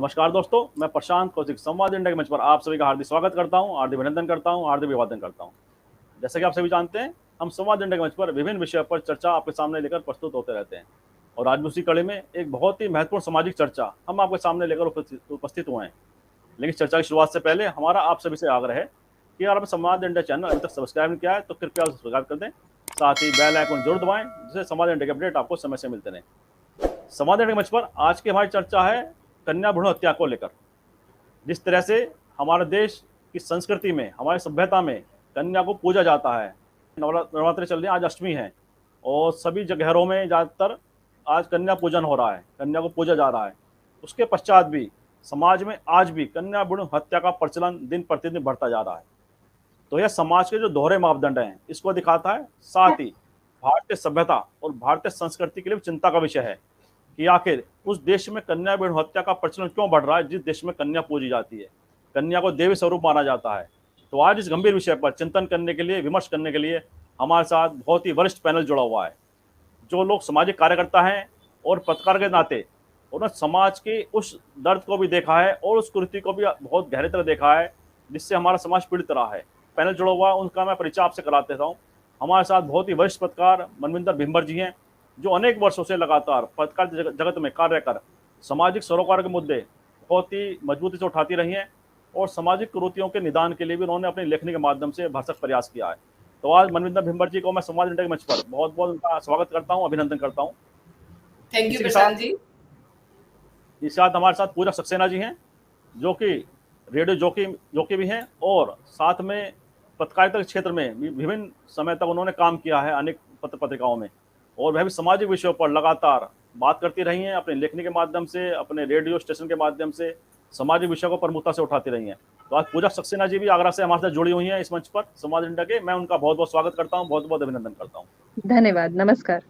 नमस्कार दोस्तों, मैं प्रशांत कौशिक संवाद इंडिया के मंच पर आप सभी का हार्दिक स्वागत करता हूं, हार्दिक अभिनंदन करता हूं, हार्दिक अभिवादन करता हूं। जैसा कि आप सभी जानते हैं, हम संवाद इंडिया के मंच पर विभिन्न विषयों पर चर्चा आपके सामने लेकर प्रस्तुत होते रहते हैं और आज भी उसी कड़ी में एक बहुत ही महत्वपूर्ण सामाजिक चर्चा हम आपके सामने लेकर उपस्थित हुए हैं। लेकिन चर्चा की शुरुआत से पहले हमारा आप सभी से आग्रह है कि अगर आपने संवाद इंडिया चैनल अभी तक सब्सक्राइब नहीं किया है तो कृपया उसे सब्सक्राइब कर दें, साथ ही बेल आइकन जरूर दबाएं जिससे संवाद इंडिया के अपडेट आपको समय से मिलते रहें। संवाद इंडिया के मंच पर आज की हमारी चर्चा है कन्या भ्रूण हत्या को लेकर। जिस तरह से हमारे देश की संस्कृति में, हमारी सभ्यता में कन्या को पूजा जाता है। नवरात्रि चल रही है, आज अष्टमी है और सभी जगहों में ज़्यादातर आज कन्या पूजन हो रहा है, कन्या को पूजा जा रहा है। उसके पश्चात भी समाज में आज भी कन्या भ्रूण हत्या का प्रचलन दिन प्रतिदिन बढ़ता जा रहा है। तो यह समाज के जो दोहरे मापदंड हैं इसको दिखाता है, साथ ही भारतीय सभ्यता और भारतीय संस्कृति के लिए चिंता का विषय है कि आखिर उस देश में कन्या भ्रूण हत्या का प्रचलन क्यों बढ़ रहा है जिस देश में कन्या पूजी जाती है, कन्या को देवी स्वरूप माना जाता है। तो आज इस गंभीर विषय पर चिंतन करने के लिए, विमर्श करने के लिए हमारे साथ बहुत ही वरिष्ठ पैनल जुड़ा हुआ है। जो लोग सामाजिक कार्यकर्ता हैं और पत्रकार के नाते उन्होंने समाज के उस दर्द को भी देखा है और उस कुरीति को भी बहुत गहरे तरह देखा है जिससे हमारा समाज पीड़ित रहा है। पैनल जुड़ा हुआ है, उनका मैं परिचय आपसे करा देता हूँ। हमारे साथ बहुत ही वरिष्ठ पत्रकार मनविंदर भिम्बर जी हैं, जो अनेक वर्षों से लगातार पत्रकार जगत में कार्य कर सामाजिक सरोकार के मुद्दे बहुत ही मजबूती से उठाती रही हैं और सामाजिक कुरीतियों के निदान के लिए भी उन्होंने अपनी लेखनी के माध्यम से भरसक प्रयास किया है। तो आज मनविंदर भिम्बर जी को मैं संवाद इंडिया के मंच पर बहुत बहुत उनका स्वागत करता हूँ, अभिनंदन करता हूँ। Thank you Prashant ji. इस साथ हमारे साथ पूजा सक्सेना जी हैं, जो कि रेडियो जॉकी भी हैं और साथ में पत्रकारिता के क्षेत्र में विभिन्न समय तक उन्होंने काम किया है अनेक पत्र पत्रिकाओं में और वह भी सामाजिक विषयों पर लगातार बात करती रही हैं, अपने लेखनी के माध्यम से, अपने रेडियो स्टेशन के माध्यम से सामाजिक विषयों को प्रमुखता से उठाती रही हैं। तो आज पूजा सक्सेना जी भी आगरा से हमारे साथ जुड़ी हुई हैं इस मंच पर संवाद इंडिया के। मैं उनका बहुत बहुत स्वागत करता हूँ, बहुत बहुत अभिनंदन करता हूँ। धन्यवाद, नमस्कार।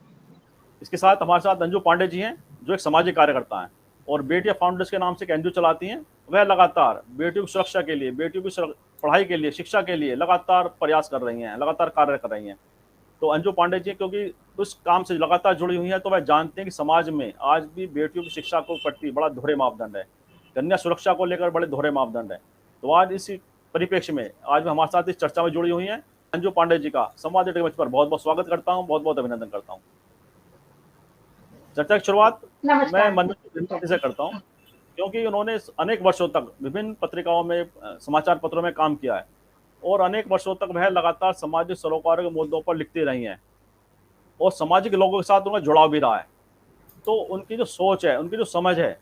इसके साथ हमारे साथ अंजू पांडे जी हैं, जो एक सामाजिक कार्यकर्ता हैं और बेटिया फाउंडेशन के नाम से एक एनजीओ चलाती हैं। वह लगातार बेटियों की सुरक्षा के लिए, बेटियों की पढ़ाई के लिए, शिक्षा के लिए लगातार प्रयास कर रही हैं, लगातार कार्य कर रही हैं। तो अंजू पांडे जी क्योंकि उस काम से लगातार जुड़ी हुई हैं तो वह जानते हैं कि समाज में आज भी बेटियों की शिक्षा को प्रति बड़ा दोहरे मापदंड है, कन्या सुरक्षा को लेकर बड़े दोहरे मापदंड है। तो आज इसी परिप्रेक्ष्य में आज हमारे साथ इस चर्चा में जुड़ी हुई हैं। अंजू पांडे जी का संवाद इंडिया मंच पर बहुत बहुत स्वागत करता हूँ, बहुत बहुत अभिनंदन करता हूँ। चर्चा की शुरुआत मैं मनविंदर जी से करता हूँ, क्योंकि उन्होंने अनेक वर्षों तक विभिन्न पत्रिकाओं में, समाचार पत्रों में काम किया है और अनेक वर्षों तक वह लगातार सामाजिक सरोकारों के मुद्दों पर लिखती रही हैं और सामाजिक लोगों के साथ उनका जुड़ाव भी रहा है। तो उनकी जो सोच है, उनकी जो समझ है,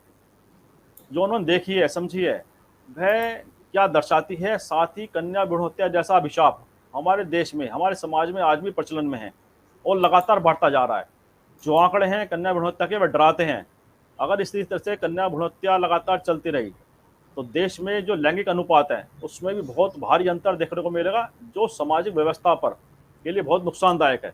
जो उन्होंने देखी है, समझी है, वह क्या दर्शाती है। साथ ही कन्या भ्रूण हत्या जैसा अभिशाप हमारे देश में, हमारे समाज में आज भी प्रचलन में है और लगातार बढ़ता जा रहा है। जो आंकड़े हैं कन्या भ्रूण हत्या के, वह डराते हैं। अगर इसी तरह से कन्या भ्रूण हत्या लगातार चलती रही तो देश में जो लैंगिक अनुपात है उसमें भी बहुत भारी अंतर देखने को मिलेगा, जो सामाजिक व्यवस्था पर के लिए बहुत नुकसानदायक है।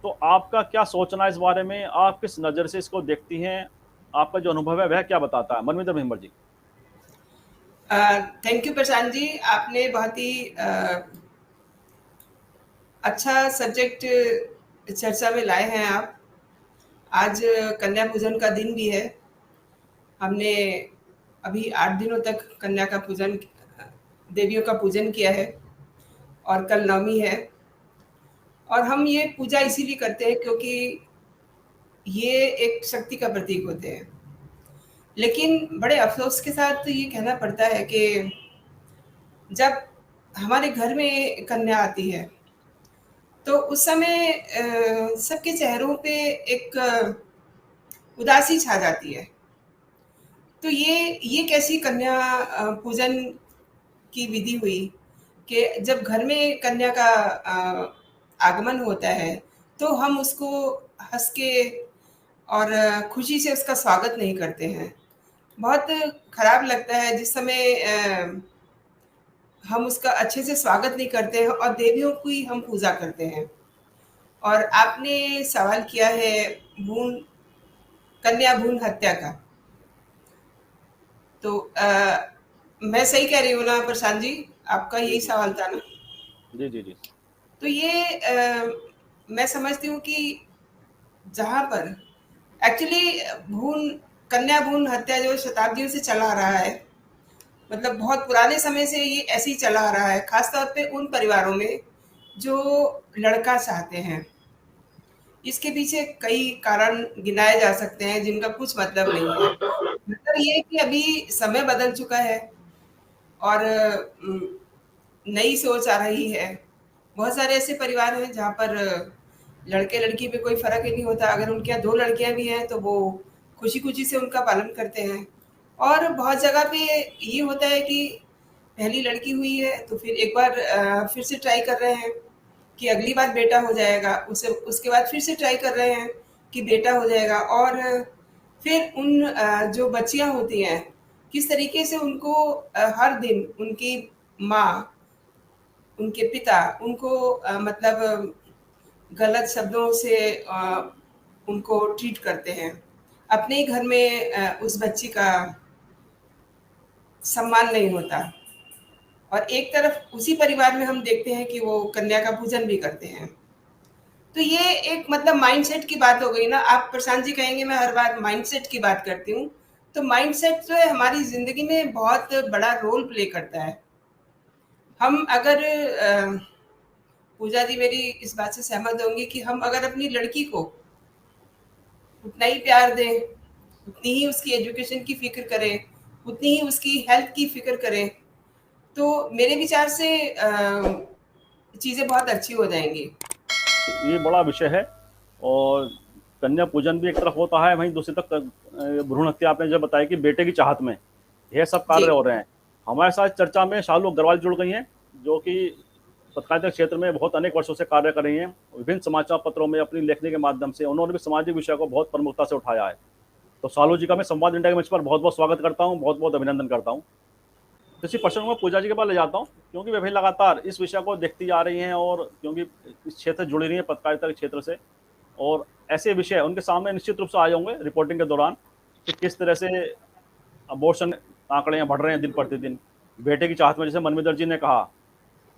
तो आपका क्या सोचना है इस बारे में? आप किस नज़र से इसको देखती हैं? आपका जो अनुभव है वह क्या बताता है? मनविंदर भिम्बर जी। थैंक यू प्रशांत जी, आपने बहुत ही अच्छा सब्जेक्ट चर्चा में लाए हैं आप। आज कन्या पूजन का दिन भी है। हमने अभी 8 दिनों तक कन्या का पूजन, देवियों का पूजन किया है और कल नवमी है। और हम ये पूजा इसीलिए करते हैं क्योंकि ये एक शक्ति का प्रतीक होते हैं। लेकिन बड़े अफसोस के साथ ये कहना पड़ता है कि जब हमारे घर में कन्या आती है तो उस समय सबके चेहरों पे एक उदासी छा जाती है। तो ये कैसी कन्या पूजन की विधि हुई कि जब घर में कन्या का आगमन होता है तो हम उसको हंस के और खुशी से उसका स्वागत नहीं करते हैं। बहुत खराब लगता है जिस समय हम उसका अच्छे से स्वागत नहीं करते हैं और देवियों की हम पूजा करते हैं। और आपने सवाल किया है कन्या भ्रूण हत्या का, तो मैं सही कह रही हूँ ना प्रशांत जी? आपका यही सवाल था ना? जी जी जी। तो ये मैं समझती हूँ कि जहाँ पर एक्चुअली भ्रूण कन्या भ्रूण हत्या जो शताब्दियों से चला आ रहा है, मतलब बहुत पुराने समय से ये ऐसे ही चला आ रहा है, खासतौर पे उन परिवारों में जो लड़का चाहते हैं। इसके पीछे कई कारण गिनाए जा सकते हैं जिनका कुछ मतलब नहीं है। मतलब ये है कि अभी समय बदल चुका है और नई सोच आ रही है। बहुत सारे ऐसे परिवार हैं जहाँ पर लड़के लड़की पे कोई फर्क ही नहीं होता। अगर उनके यहाँ 2 लड़कियां भी हैं तो वो खुशी खुशी से उनका पालन करते हैं। और बहुत जगह पे ये होता है कि पहली लड़की हुई है तो फिर एक बार फिर से ट्राई कर रहे हैं कि अगली बार बेटा हो जाएगा, उसे उसके बाद फिर से ट्राई कर रहे हैं कि बेटा हो जाएगा। और फिर उन जो बच्चियां होती हैं, किस तरीके से उनको हर दिन उनकी माँ, उनके पिता उनको मतलब गलत शब्दों से उनको ट्रीट करते हैं। अपने ही घर में उस बच्ची का सम्मान नहीं होता और एक तरफ उसी परिवार में हम देखते हैं कि वो कन्या का पूजन भी करते हैं। तो ये एक मतलब माइंडसेट की बात हो गई ना। आप प्रशांत जी कहेंगे मैं हर बार माइंडसेट की बात करती हूँ, तो माइंडसेट जो है हमारी जिंदगी में बहुत बड़ा रोल प्ले करता है। हम अगर पूजा जी मेरी इस बात से सहमत होंगी कि हम अगर अपनी लड़की को उतना ही प्यार दें, उतनी ही उसकी एजुकेशन की फिक्र करें, उतनी ही उसकी हेल्थ की फिक्र करें, तो मेरे विचार से चीज़ें बहुत अच्छी हो जाएंगी। ये बड़ा विषय है। और कन्या पूजन भी एक तरफ होता है, वहीं दूसरी तरफ भ्रूण हत्या आपने जो बताया कि बेटे की चाहत में यह सब जी। कार्य हो रहे हैं। हमारे साथ चर्चा में शालू अग्रवाल जुड़ गई हैं, जो कि पत्रकारिता क्षेत्र में बहुत अनेक वर्षों से कार्य कर रही हैं। विभिन्न समाचार पत्रों में अपनी लेखनी के माध्यम से उन्होंने भी सामाजिक विषय को बहुत प्रमुखता से उठाया है। तो शालू जी का मैं संवाद इंडिया के मंच पर बहुत बहुत स्वागत करता हूँ, बहुत बहुत अभिनंदन करता हूँ। इसी प्रश्न को पूजा जी के पास ले जाता हूँ, क्योंकि वे भी लगातार इस विषय को देखती जा रही हैं और क्योंकि इस क्षेत्र से जुड़ी रही है पत्रकारिता के क्षेत्र से, और ऐसे विषय उनके सामने निश्चित रूप से आए होंगे रिपोर्टिंग के दौरान कि किस तरह से अबॉर्शन आंकड़े बढ़ रहे हैं दिन प्रतिदिन। बेटे की चाहत में, जैसे मनविंदर जी ने कहा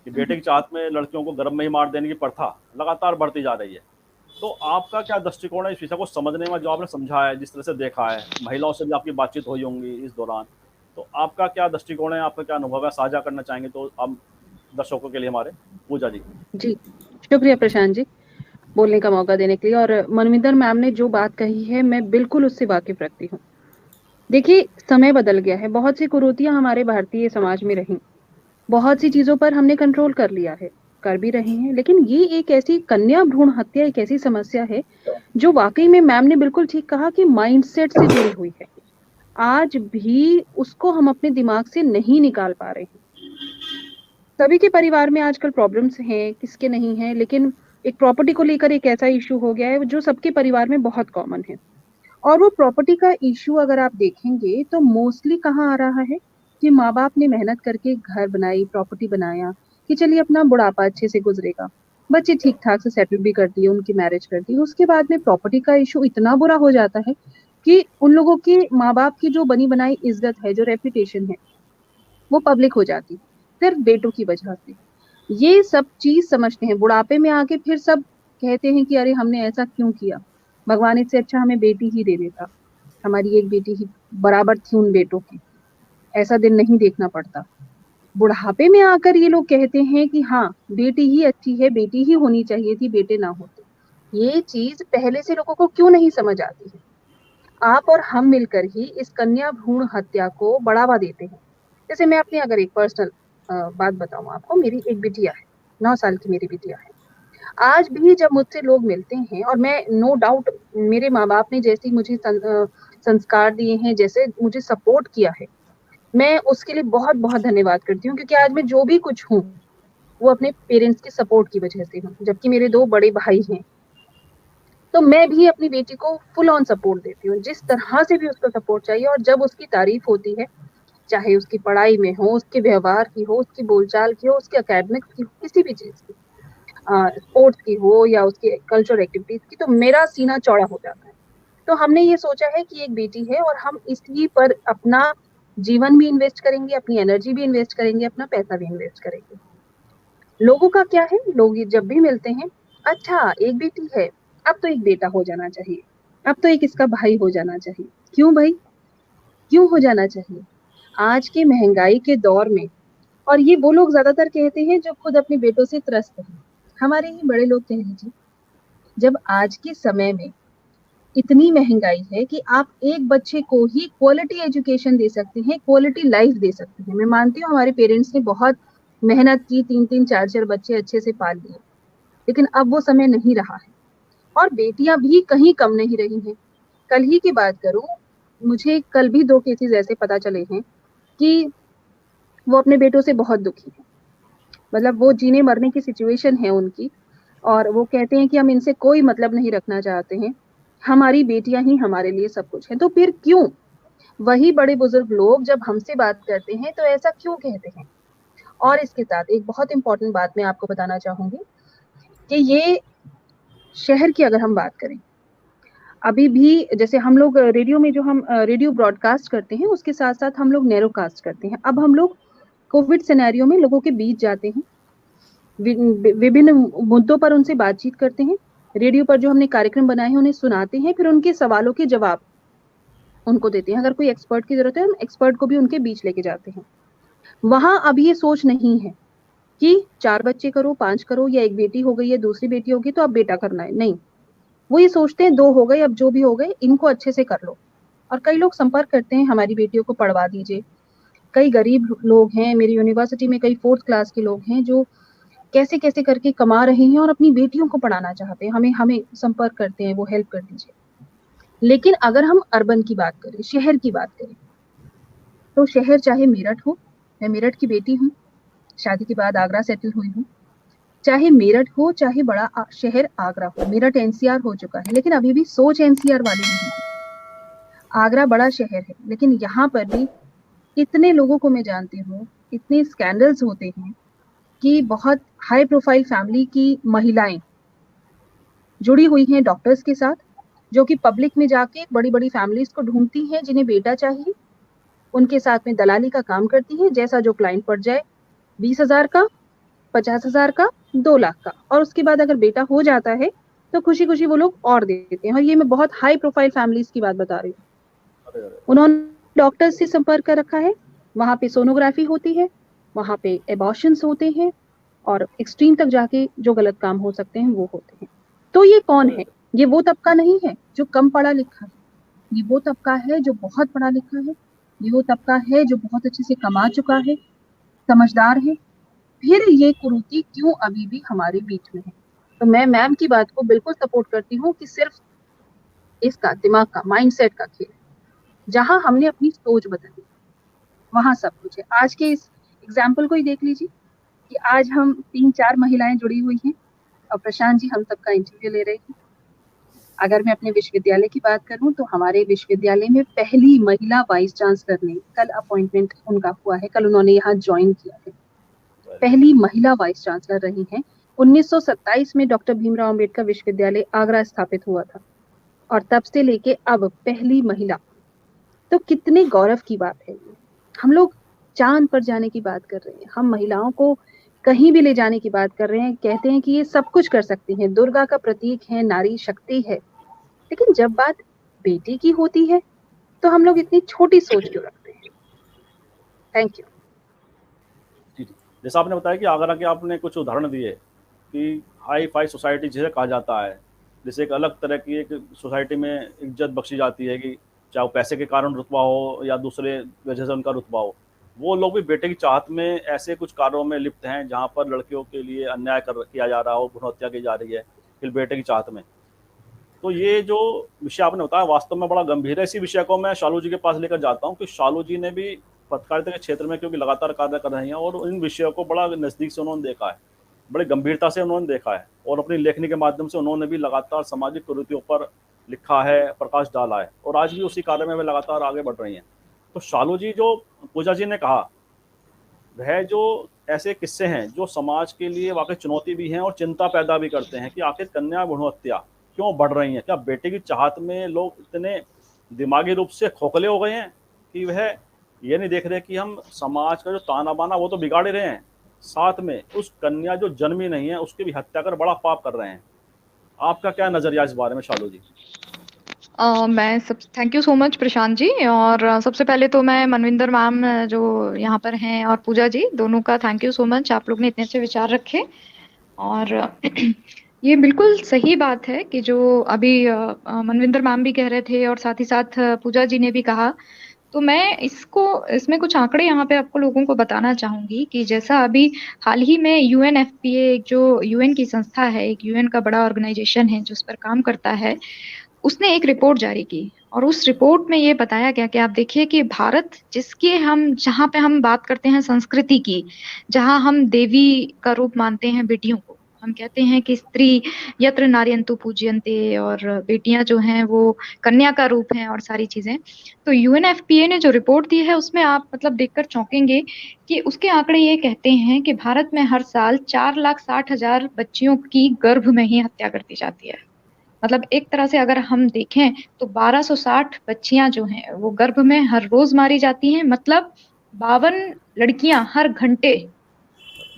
कि बेटे की चाहत में लड़कियों को गर्भ में ही मार देने की प्रथा लगातार बढ़ती जा रही है। तो आपका क्या दृष्टिकोण है इस विषय को समझने में, जो आपने समझा है, जिस तरह से देखा है, महिलाओं से भी आपकी बातचीत हुई होंगी इस दौरान, तो आपका क्या दृष्टिकोण है, आपका क्या अनुभव है, साझा करना चाहेंगे तो आप दर्शकों के लिए हमारे। पूजा जी। जी, शुक्रिया प्रशांत जी बोलने का मौका देने के लिए। और मनविंदर मैम ने जो बात कही है मैं बिल्कुल उससे वाकिफ रखती हूँ। देखिए, समय बदल गया है, बहुत सी कुरीतियां हमारे भारतीय समाज में रहीं, बहुत सी चीजों पर हमने कंट्रोल कर लिया है, कर भी रहे हैं, लेकिन ये एक ऐसी कन्या भ्रूण हत्या एक ऐसी समस्या है जो वाकई में मैम ने बिल्कुल ठीक कहा कि माइंडसेट से जुड़ी हुई है। आज भी उसको हम अपने दिमाग से नहीं निकाल पा रहे हैं। सभी के परिवार में आजकल प्रॉब्लम्स हैं, किसके नहीं है, लेकिन एक प्रॉपर्टी को लेकर एक ऐसा इशू हो गया है जो सबके परिवार में बहुत कॉमन है। और वो प्रॉपर्टी का इशू अगर आप देखेंगे तो मोस्टली कहाँ आ रहा है कि माँ बाप ने मेहनत करके घर बनाई, प्रॉपर्टी बनाया कि चलिए अपना बुढ़ापा अच्छे से गुजरेगा, बच्चे ठीक ठाक से सेटल भी कर दिए, उनकी मैरिज कर दी, उसके बाद में प्रॉपर्टी का इशू इतना बुरा हो जाता है कि उन लोगों की माँ बाप की जो बनी बनाई इज्जत है, जो रेपुटेशन है, वो पब्लिक हो जाती सिर्फ बेटों की वजह से। ये सब चीज समझते हैं, बुढ़ापे में आके फिर सब कहते हैं कि अरे हमने ऐसा क्यों किया, भगवान इससे अच्छा हमें बेटी ही दे देता, हमारी एक बेटी ही बराबर थी उन बेटों की, ऐसा दिन नहीं देखना पड़ता। बुढ़ापे में आकर ये लोग कहते हैं कि हाँ बेटी ही अच्छी है, बेटी ही होनी चाहिए थी, बेटे ना होते। ये चीज पहले से लोगों को क्यों नहीं समझ आती है? आप और हम मिलकर ही इस कन्या भ्रूण हत्या को बढ़ावा देते हैं। जैसे मैं अपनी अगर एक पर्सनल बात बताऊं आपको, मेरी एक बिटिया है, 9 साल की मेरी बिटिया है। आज भी जब मुझसे लोग मिलते हैं, और मैं नो डाउट मेरे माँ बाप ने जैसे मुझे संस्कार दिए हैं, जैसे मुझे सपोर्ट किया है, मैं उसके लिए बहुत बहुत धन्यवाद करती हूँ, क्योंकि आज मैं जो भी कुछ हूँ वो अपने पेरेंट्स के सपोर्ट की वजह से हूँ। जबकि मेरे 2 बड़े भाई हैं, तो मैं भी अपनी बेटी को फुल ऑन सपोर्ट देती हूँ, जिस तरह से भी उसको सपोर्ट चाहिए। और जब उसकी तारीफ होती है, चाहे उसकी पढ़ाई में हो, उसके व्यवहार की हो, उसकी बोलचाल की हो, उसके एकेडमिक्स की, किसी भी चीज की, स्पोर्ट्स की हो या उसकी कल्चरल एक्टिविटीज की, तो मेरा सीना चौड़ा हो जाता है। तो हमने ये सोचा है कि एक बेटी है और हम इसी पर अपना जीवन भी इन्वेस्ट करेंगे, अपनी एनर्जी भी इन्वेस्ट करेंगे, अपना पैसा भी इन्वेस्ट करेंगे। लोगों का क्या है, लोग जब भी मिलते हैं, अच्छा एक बेटी है, अब तो एक बेटा हो जाना चाहिए, अब तो एक इसका भाई हो जाना चाहिए। क्यों भाई, क्यों हो जाना चाहिए आज के महंगाई के दौर में? और ये वो लोग ज्यादातर कहते हैं जो खुद अपने बेटों से त्रस्त हैं, हमारे ही बड़े लोग कह लीजिए। जब आज के समय में इतनी महंगाई है कि आप एक बच्चे को ही क्वालिटी एजुकेशन दे सकते हैं, क्वालिटी लाइफ दे सकते हैं। मैं मानती हूँ हमारे पेरेंट्स ने बहुत मेहनत की, 3-3 4-4 बच्चे अच्छे से पाल लिए, लेकिन अब वो समय नहीं रहा है। और बेटियां भी कहीं कम नहीं रही हैं। कल ही की बात करूं, मुझे कल भी 2 केसेस ऐसे पता चले हैं कि वो अपने बेटों से बहुत दुखी हैं। मतलब वो जीने मरने की सिचुएशन है उनकी, और वो कहते हैं कि हम इनसे कोई मतलब नहीं रखना चाहते हैं, हमारी बेटियां ही हमारे लिए सब कुछ है। तो फिर क्यों वही बड़े बुजुर्ग लोग जब हमसे बात करते हैं तो ऐसा क्यों कहते हैं? और इसके साथ एक बहुत इंपॉर्टेंट बात मैं आपको बताना चाहूंगी कि ये शहर की अगर हम बात करें, अभी भी जैसे हम लोग रेडियो में जो हम रेडियो ब्रॉडकास्ट करते हैं उसके साथ साथ हम लोग नैरो कास्ट करते हैं। अब हम लोग कोविड सिनेरियो में लोगों के बीच जाते हैं, विभिन्न मुद्दों पर उनसे बातचीत करते हैं, रेडियो पर जो हमने कार्यक्रम बनाए हैं उन्हें सुनाते हैं, फिर उनके सवालों के जवाब उनको देते हैं। अगर कोई एक्सपर्ट की जरूरत है, हम एक्सपर्ट को भी उनके बीच लेके जाते हैं। वहां अब ये सोच नहीं है कि 4 बच्चे करो, 5 करो, या एक बेटी हो गई है, दूसरी बेटी होगी तो अब बेटा करना है, नहीं। वो ये सोचते हैं 2 हो गए, अब जो भी हो गए इनको अच्छे से कर लो। और कई लोग संपर्क करते हैं, हमारी बेटियों को पढ़वा दीजिए। कई गरीब लोग हैं, मेरी यूनिवर्सिटी में कई 4th क्लास के लोग हैं जो कैसे कैसे करके कमा रहे हैं और अपनी बेटियों को पढ़ाना चाहते हैं, हमें हमें संपर्क करते हैं, वो हेल्प कर दीजिए। लेकिन अगर हम अर्बन की बात करें, शहर की बात करें, तो शहर चाहे मेरठ हो, मैं मेरठ की बेटी हूँ, शादी के बाद आगरा सेटल हुई हूँ, चाहे मेरठ हो चाहे बड़ा शहर आगरा हो, मेरठ एनसीआर हो चुका है लेकिन अभी भी सोच एनसीआर वाली नहीं है। आगरा बड़ा शहर है लेकिन यहाँ पर भी इतने लोगों को मैं जानती हूँ, इतने स्कैंडल्स होते हैं कि बहुत हाई प्रोफाइल फैमिली की महिलाएं जुड़ी हुई हैं डॉक्टर्स के साथ, जो कि पब्लिक में जाके बड़ी बड़ी फैमिलीज को ढूंढती हैं जिन्हें बेटा चाहिए, उनके साथ में दलाली का काम करती हैं, जैसा जो क्लाइंट पड़ जाए, 20,000 का, 50,000 का, 2 लाख का, और उसके बाद अगर बेटा हो जाता है तो खुशी खुशी वो लोग और दे देते हैं। और ये मैं बहुत हाई प्रोफाइल फैमिलीज की बात बता रही हूँ। उन्होंने डॉक्टर्स से संपर्क कर रखा है, वहां पे सोनोग्राफी होती है, वहां पे एबॉर्शंस होते हैं, और एक्सट्रीम तक जाके जो गलत काम हो सकते हैं वो होते हैं। तो ये कौन है? ये वो तबका नहीं है जो कम पढ़ा लिखा है, ये वो तबका है जो बहुत पढ़ा लिखा है, ये वो तबका है जो बहुत अच्छे से कमा चुका है, समझदार है। फिर ये कुरीति क्यों अभी भी हमारे बीच में है? तो मैं मैम की बात को बिल्कुल सपोर्ट करती हूँ कि सिर्फ इसका दिमाग का माइंडसेट का खेल, जहां हमने अपनी सोच बदली वहां सब कुछ है। आज के इस एग्जाम्पल को ही देख लीजिए कि आज हम 3-4 महिलाएं जुड़ी हुई हैं और प्रशांत जी हम सबका इंटरव्यू ले रहे हैं। अगर मैं अपने विश्वविद्यालय की बात करूं तो हमारे विश्वविद्यालय में पहली महिला वाइस चांसलर ने कल अपॉइंटमेंट उनका हुआ है, कल उन्होंने यहाँ ज्वाइन किया है, पहली महिला वाइस चांसलर रही हैं। 1927 में डॉक्टर भीमराव अंबेडकर विश्वविद्यालय आगरा स्थापित हुआ था और तब से लेके अब पहली महिला। तो कितने गौरव की बात है ये। हम लोग चांद पर जाने की बात कर रहे हैं, हम महिलाओं को कहीं भी ले जाने की बात कर रहे हैं, कहते हैं कि ये सब कुछ कर सकती हैं, दुर्गा का प्रतीक है, नारी शक्ति है। लेकिन जब बात बेटी की होती है तो हम लोग इतनी छोटी सोच क्यों रखते हैं? Thank you. जैसा आपने बताया कि आगरा के आपने कुछ उदाहरण दिए कि हाई फाई सोसाइटी जिसे कहा जाता है, जैसे एक अलग तरह की एक सोसाइटी में इज्जत बख्शी जाती है कि चाहे वो पैसे के कारण रुतबा हो या दूसरे वजह से उनका रुतबा हो, वो लोग भी बेटे की चाहत में ऐसे कुछ कार्यों में लिप्त हैं जहाँ पर लड़कियों के लिए अन्याय किया जा रहा हो, भ्रूण हत्या की जा रही है फिर बेटे की चाहत में। तो ये जो विषय आपने बताया वास्तव में बड़ा गंभीर है। इसी विषय को मैं शालू जी के पास लेकर जाता हूँ कि शालू जी ने भी पत्रकारिता के क्षेत्र में क्योंकि लगातार कार्य कर रहे हैं और इन विषयों को बड़ा नज़दीक से उन्होंने देखा है, बड़ी गंभीरता से उन्होंने देखा है, और अपनी लेखनी के माध्यम से उन्होंने भी लगातार सामाजिक कुरीतियों पर लिखा है, प्रकाश डाला है, और आज भी उसी कार्य में वे लगातार आगे बढ़ रही हैं। तो शालू जी, जो पूजा जी ने कहा, वह जो ऐसे किस्से हैं जो समाज के लिए वाकई चुनौती भी हैं और चिंता पैदा भी करते हैं कि आखिर कन्या भ्रूण हत्या क्यों बढ़ रही हैं। क्या बेटे की चाहत में लोग इतने दिमागी रूप से खोखले हो गए हैं कि वह ये नहीं देख रहे कि हम समाज का जो ताना बाना वो तो बिगाड़ रहे हैं, साथ में उस कन्या जो जन्मी नहीं है उसकी भी हत्या कर बड़ा पाप कर रहे हैं। आपका क्या नजरिया इस बारे में शालू जी? मैं सब thank you so much Prashant जी। और सबसे पहले तो मैं मनविंदर मैम जो यहाँ पर हैं और पूजा जी दोनों का थैंक यू सो मच, आप लोग ने इतने अच्छे विचार रखे। और ये बिल्कुल सही बात है कि जो अभी मनविंदर मैम भी कह रहे थे और साथ ही साथ पूजा जी ने भी कहा। तो मैं इसमें कुछ आंकड़े यहाँ पे आपको लोगों को बताना चाहूंगी कि जैसा अभी हाल ही में यूएनएफपीए, एक जो यूएन की संस्था है, एक यूएन का बड़ा ऑर्गेनाइजेशन है जो इस पर काम करता है, उसने एक रिपोर्ट जारी की। और उस रिपोर्ट में ये बताया गया कि आप देखिए कि भारत, जिसके हम जहाँ पे हम बात करते हैं संस्कृति की, जहाँ हम देवी का रूप मानते हैं बेटियों को, हम कहते हैं कि स्त्री यत्र नार्यन्तु पूज्यन्ते, और बेटियां जो हैं वो कन्या का रूप हैं और सारी चीजें। तो यूएनएफपीए ने जो रिपोर्ट दी है उसमें आप मतलब देखकर चौंकेंगे कि उसके आंकड़े ये कहते हैं कि भारत में हर साल 4,60,000 बच्चियों की गर्भ में ही हत्या कर दी जाती है। मतलब एक तरह से अगर हम देखें तो 1260 बच्चियां जो हैं वो गर्भ में हर रोज मारी जाती हैं। मतलब 52 लड़कियां हर घंटे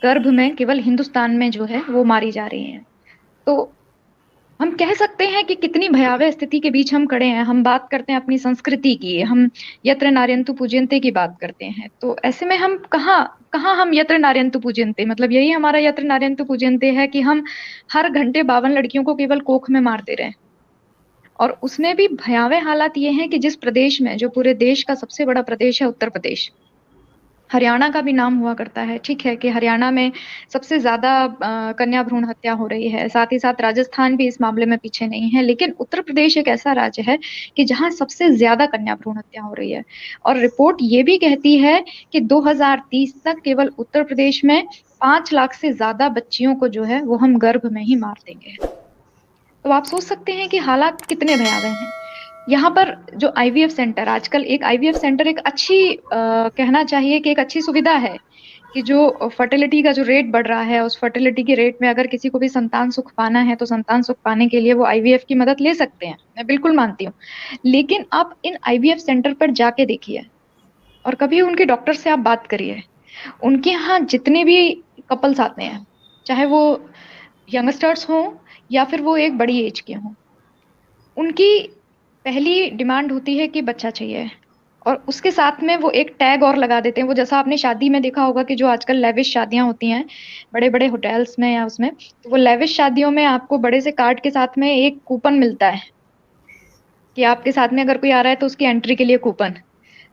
गर्भ में केवल हिंदुस्तान में जो है वो मारी जा रही हैं। तो हम कह सकते हैं कि कितनी भयावह स्थिति के बीच हम खड़े हैं। हम बात करते हैं अपनी संस्कृति की, हम यत्र नार्यन्तु पूज्यन्ते की बात करते हैं, तो ऐसे में हम कहाँ कहाँ हम यत्र नार्यन्तु पूज्यन्ते, मतलब यही हमारा यत्र नार्यन्तु पूज्यन्ते है कि हम हर घंटे 52 लड़कियों को केवल कोख में मारते रहे। और उसमें भी भयावह हालात ये हैं कि जिस प्रदेश में, जो पूरे देश का सबसे बड़ा प्रदेश है उत्तर प्रदेश, हरियाणा का भी नाम हुआ करता है, ठीक है, कि हरियाणा में सबसे ज्यादा कन्या भ्रूण हत्या हो रही है। साथ ही साथ राजस्थान भी इस मामले में पीछे नहीं है, लेकिन उत्तर प्रदेश एक ऐसा राज्य है कि जहां सबसे ज्यादा कन्या भ्रूण हत्या हो रही है। और रिपोर्ट ये भी कहती है कि 2030 तक केवल उत्तर प्रदेश में 5 लाख से ज्यादा बच्चियों को जो है वो हम गर्भ में ही मार देंगे। तो आप सोच सकते हैं कि हालात कितने भयावह हैं। यहाँ पर जो आईवीएफ सेंटर, आजकल एक आईवीएफ सेंटर एक अच्छी कहना चाहिए कि एक अच्छी सुविधा है कि जो फर्टिलिटी का जो रेट बढ़ रहा है, उस फर्टिलिटी के रेट में अगर किसी को भी संतान सुख पाना है तो संतान सुख पाने के लिए वो आईवीएफ की मदद ले सकते हैं, मैं बिल्कुल मानती हूँ। लेकिन आप इन आईवीएफ सेंटर पर जाके देखिए और कभी उनके डॉक्टर से आप बात करिए। उनके यहाँ जितने भी कपल्स आते हैं, चाहे वो यंगस्टर्स हों या फिर वो एक बड़ी एज के हों, उनकी पहली डिमांड होती है कि बच्चा चाहिए। और उसके साथ में वो एक टैग और लगा देते हैं। वो जैसा आपने शादी में देखा होगा कि जो आजकल लेविश शादियां होती हैं बड़े बड़े होटल्स में या उसमें, तो वो लेविश शादियों में आपको बड़े से कार्ड के साथ में एक कूपन मिलता है कि आपके साथ में अगर कोई आ रहा है तो उसकी एंट्री के लिए कूपन।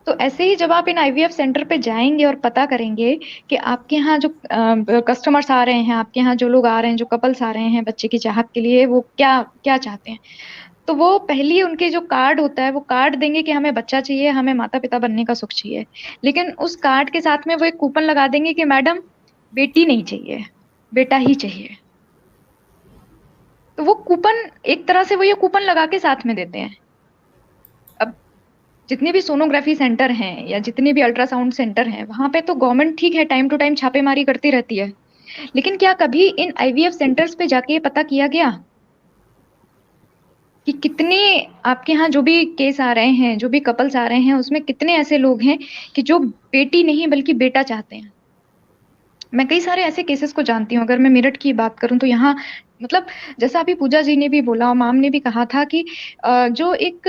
तो ऐसे ही जब आप इन आईवीएफ सेंटर पे जाएंगे और पता करेंगे कि आपके यहाँ जो कस्टमर्स आ रहे हैं, आपके यहाँ जो लोग आ रहे हैं, जो कपल्स आ रहे हैं बच्चे की चाहत के लिए, वो क्या क्या चाहते हैं, तो वो पहली उनके जो कार्ड होता है वो कार्ड देंगे कि हमें बच्चा चाहिए, हमें माता पिता बनने का सुख चाहिए। लेकिन उस कार्ड के साथ में वो एक कूपन लगा देंगे कि मैडम बेटी नहीं चाहिए, बेटा ही चाहिए। तो वो कूपन एक तरह से वो ये कूपन लगा के साथ में देते हैं। अब जितने भी सोनोग्राफी सेंटर हैं या जितने भी अल्ट्रासाउंड सेंटर हैं, वहां पे तो गवर्नमेंट ठीक है टाइम टू टाइम छापेमारी करती रहती है, लेकिन क्या कभी इन आईवीएफ सेंटर्स पे जाके पता किया गया कि कितने आपके यहाँ जो भी केस आ रहे हैं, जो भी कपल्स आ रहे हैं, उसमें कितने ऐसे लोग हैं कि जो बेटी नहीं बल्कि बेटा चाहते हैं। मैं कई सारे ऐसे केसेस को जानती हूँ। अगर मैं मेरठ की बात करूं तो यहाँ मतलब जैसा अभी पूजा जी ने भी बोला और माम ने भी कहा था कि जो एक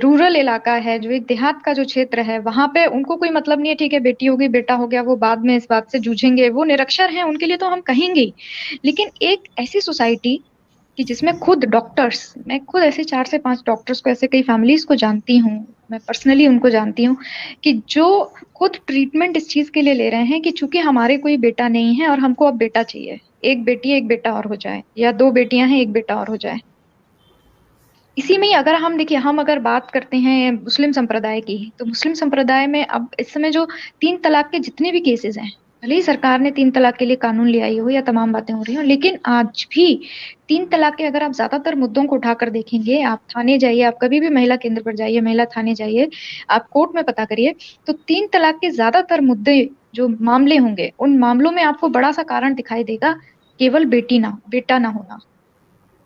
रूरल इलाका है, जो एक देहात का जो क्षेत्र है, वहां पे उनको कोई मतलब नहीं है, ठीक है बेटी होगी बेटा हो गया, वो बाद में इस बात से जूझेंगे, वो निरक्षर हैं, उनके लिए तो हम कहेंगे ही। लेकिन एक ऐसी सोसाइटी कि जिसमें खुद डॉक्टर्स, मैं खुद ऐसे 4 से 5 डॉक्टर्स को, ऐसे कई फैमिलीज को जानती हूँ, मैं पर्सनली उनको जानती हूँ कि जो खुद ट्रीटमेंट इस चीज के लिए ले रहे हैं कि चूंकि हमारे कोई बेटा नहीं है और हमको अब बेटा चाहिए, एक बेटी एक बेटा और हो जाए, या 2 बेटियां हैं एक बेटा और हो जाए। इसी में ही अगर हम देखिए, हम अगर बात करते हैं मुस्लिम संप्रदाय की, तो मुस्लिम संप्रदाय में अब इस समय जो 3 तलाक के जितने भी केसेस हैं, भले ही सरकार ने 3 तलाक के लिए कानून ले आई हो या तमाम बातें हो रही हो, लेकिन आज भी 3 तलाक के अगर आप ज्यादातर मुद्दों को उठाकर देखेंगे, आप थाने जाइए, आप कभी भी महिला केंद्र पर जाइए, महिला थाने जाइए, आप कोर्ट में पता करिए, तो 3 तलाक के ज्यादातर मुद्दे जो मामले होंगे, उन मामलों में आपको बड़ा सा कारण दिखाई देगा, केवल बेटा ना होना,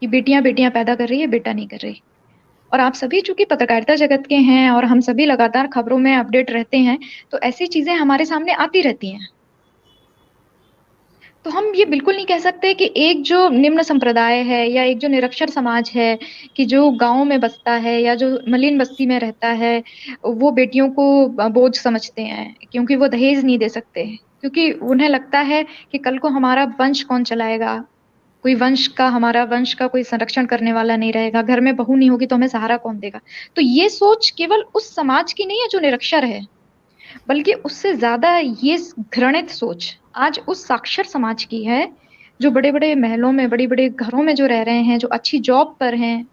कि बेटियां बेटियां पैदा कर रही है, बेटा नहीं कर रही। और आप सभी चूंकि पत्रकारिता जगत के हैं और हम सभी लगातार खबरों में अपडेट रहते हैं, तो ऐसी चीजें हमारे सामने आती रहती हैं। तो हम ये बिल्कुल नहीं कह सकते कि एक जो निम्न संप्रदाय है या एक जो निरक्षर समाज है, कि जो गाँव में बसता है या जो मलिन बस्ती में रहता है, वो बेटियों को बोझ समझते हैं क्योंकि वो दहेज नहीं दे सकते। क्योंकि उन्हें लगता है कि कल को हमारा वंश कौन चलाएगा? कोई हमारा वंश का कोई संरक्षण करने वाला नहीं रहेगा, घर में बहू नहीं होगी तो हमें सहारा कौन देगा? तो ये सोच केवल उस समाज की नहीं है जो निरक्षर है, बल्कि उससे ज़्यादा ये घृणित सोच आज उस साक्षर समाज की है, जो बड़े-बड़े महलों में, बड़े-बड़े घरों में जो रह रहे हैं, जो अच्छी जॉब पर हैं।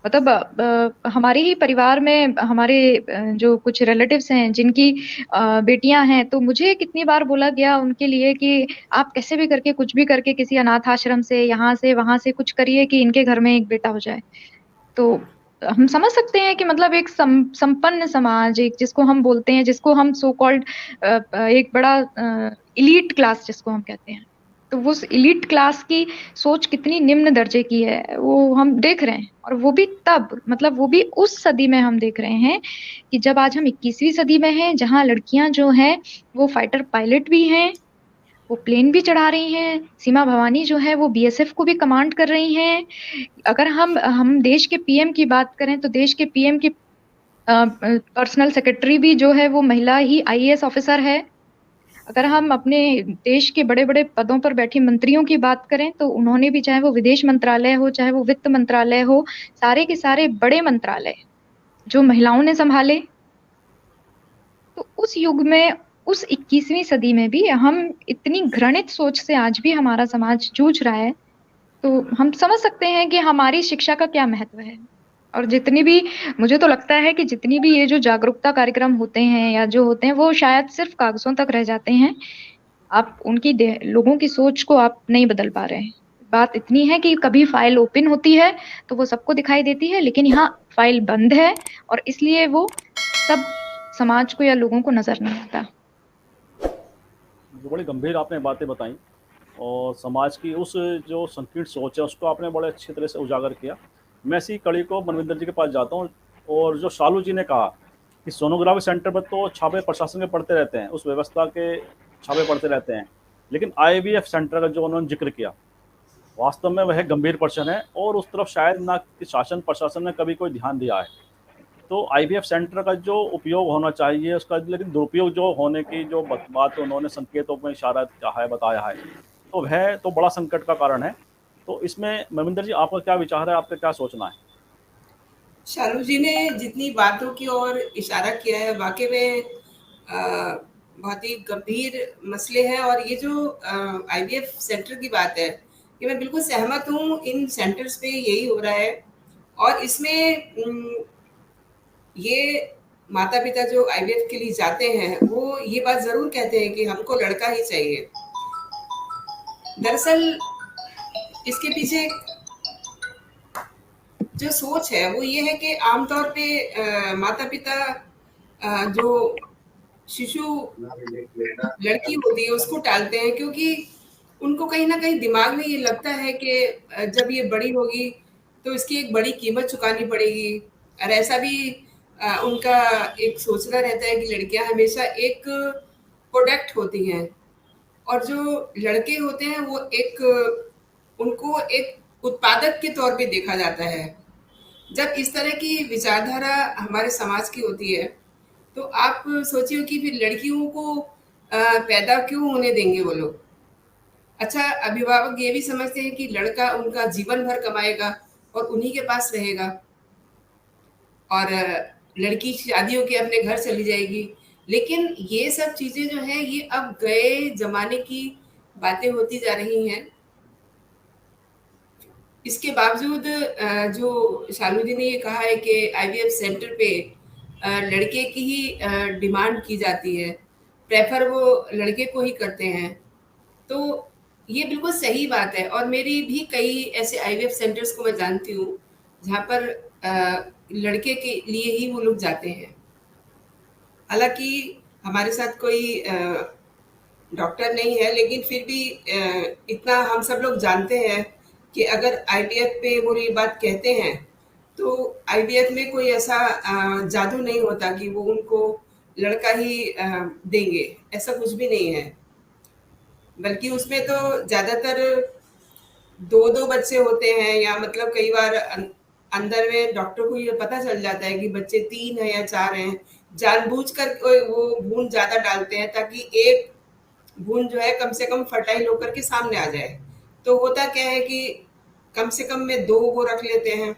मतलब हमारे ही परिवार में हमारे जो कुछ रिलेटिव्स हैं जिनकी बेटियाँ हैं, तो मुझे कितनी बार बोला गया उनके लिए कि आप कैसे भी करके, कुछ भी करके किसी अनाथ आश्रम से, यहाँ से, वहाँ से कुछ करिए कि इनके घर में एक बेटा हो जाए। तो हम समझ सकते हैं कि मतलब एक संपन्न समाज, एक जिसको हम बोलते हैं, जिसको हम सो कॉल्ड एक बड़ा एलीट क्लास जिसको हम कहते हैं। तो वो उस एलीट क्लास की सोच कितनी निम्न दर्जे की है, वो हम देख रहे हैं। और वो भी तब, मतलब वो भी उस सदी में हम देख रहे हैं कि जब आज हम 21वीं सदी में हैं, जहाँ लड़कियां जो हैं, वो फाइटर पायलट भी हैं, वो प्लेन भी चढ़ा रही हैं। सीमा भवानी जो है वो बीएसएफ को भी कमांड कर रही हैं। अगर हम देश के पीएम की बात करें तो देश के पीएम की पर्सनल सेक्रेटरी भी जो है वो महिला ही आईएएस ऑफिसर है। अगर हम अपने देश के बड़े-बड़े पदों पर बैठी मंत्रियों की बात करें तो उन्होंने भी, चाहे वो विदेश मंत्रालय हो, चाहे वो वित्त मंत्रालय हो, सारे के सारे बड़े मंत्रालय जो महिलाओं ने संभाले। तो उस युग में, उस 21वीं सदी में भी हम इतनी घृणित सोच से आज भी हमारा समाज जूझ रहा है, तो हम समझ सकते हैं कि हमारी शिक्षा का क्या महत्व है। और जितनी भी, मुझे तो लगता है कि जितनी भी ये जो जागरूकता कार्यक्रम होते हैं या जो होते हैं, वो शायद सिर्फ कागज़ों तक रह जाते हैं। आप उनकी लोगों की सोच को आप नहीं बदल पा रहे हैं। बात इतनी है कि कभी फ़ाइल ओपन होती है, तो वो सबको दिखाई देती है, लेकिन यहाँ फ़ाइल बंद है और इसलिए वो सब समाज को या लोगों को नज़र नहीं आता। जो बड़ी गंभीर आपने बातें बताई और समाज की उस जो संकीर्ण सोच है उसको आपने बड़े अच्छी तरह से उजागर किया। मैं इसी कड़ी को मनविंदर जी के पास जाता हूँ। और जो शालू जी ने कहा कि सोनोग्राफी सेंटर पर तो छापे प्रशासन के पड़ते रहते हैं, उस व्यवस्था के छापे पड़ते रहते हैं, लेकिन आईवीएफ सेंटर का जो उन्होंने जिक्र किया, वास्तव में वह गंभीर प्रश्न है और उस तरफ शायद ना कि शासन प्रशासन ने कभी कोई ध्यान दिया है। तो आईवीएफ सेंटर का जो उपयोग होना चाहिए उसका, लेकिन दुरुपयोग जो होने की जो बात उन्होंने संकेतों में इशारा किया है, बताया है, तो वह तो बड़ा संकट का कारण है। तो इसमें मनविंदर जी आपका क्या विचार है, आपका क्या सोचना है? शालू जी ने जितनी बातों की ओर इशारा किया है, वाकई में बहुत ही गंभीर मसले हैं। और ये जो आईवीएफ सेंटर की बात है, ये मैं बिल्कुल सहमत हूँ। इन सेंटर्स पे यही हो रहा है और इसमें ये माता-पिता जो आईवीएफ के लिए जाते हैं, वो ये बात ज़रूर कहते हैं कि हमको लड़का ही चाहिए। दरअसल इसके पीछे जो सोच है वो ये है कि आमतौर पे माता-पिता जो शिशु लड़की होती है उसको टालते हैं, क्योंकि उनको कहीं न कहीं दिमाग में ये लगता है कि जब ये बड़ी होगी तो इसकी एक बड़ी कीमत चुकानी पड़ेगी। और ऐसा भी उनका एक सोचना रहता है कि लड़कियाँ हमेशा एक प्रोडक्ट होती हैं और जो लड़के होते हैं वो उनको एक उत्पादक के तौर पे देखा जाता है। जब इस तरह की विचारधारा हमारे समाज की होती है, तो आप सोचिए कि फिर लड़कियों को पैदा क्यों होने देंगे वो लोग? अच्छा, अभिभावक ये भी समझते हैं कि लड़का उनका जीवन भर कमाएगा और उन्हीं के पास रहेगा और लड़की शादी होके अपने घर चली जाएगी। लेकिन ये सब चीज़ें जो हैं, ये अब गए ज़माने की बातें होती जा रही हैं। इसके बावजूद जो शालू जी ने ये कहा है कि आईवीएफ सेंटर पे लड़के की ही डिमांड की जाती है, प्रेफ़र वो लड़के को ही करते हैं। तो ये बिल्कुल सही बात है और मेरी भी कई ऐसे आईवीएफ सेंटर्स को मैं जानती हूँ, जहाँ पर लड़के के लिए ही वो लोग जाते हैं। हालाँकि हमारे साथ कोई डॉक्टर नहीं है, लेकिन फिर भी इतना हम सब लोग जानते हैं कि अगर आईवीएफ पे वो ये बात कहते हैं, तो आईवीएफ में कोई ऐसा जादू नहीं होता कि वो उनको लड़का ही देंगे, ऐसा कुछ भी नहीं है। बल्कि उसमें तो ज़्यादातर 2-2 बच्चे होते हैं, या मतलब कई बार अंदर में डॉक्टर को ये पता चल जाता है कि बच्चे 3 हैं या 4 हैं। जानबूझकर वो भ्रूण ज़्यादा डालते हैं ताकि एक भ्रूण जो है कम से कम फर्टाइल होकर के सामने आ जाए। तो होता क्या है कि कम से कम में 2 वो रख लेते हैं।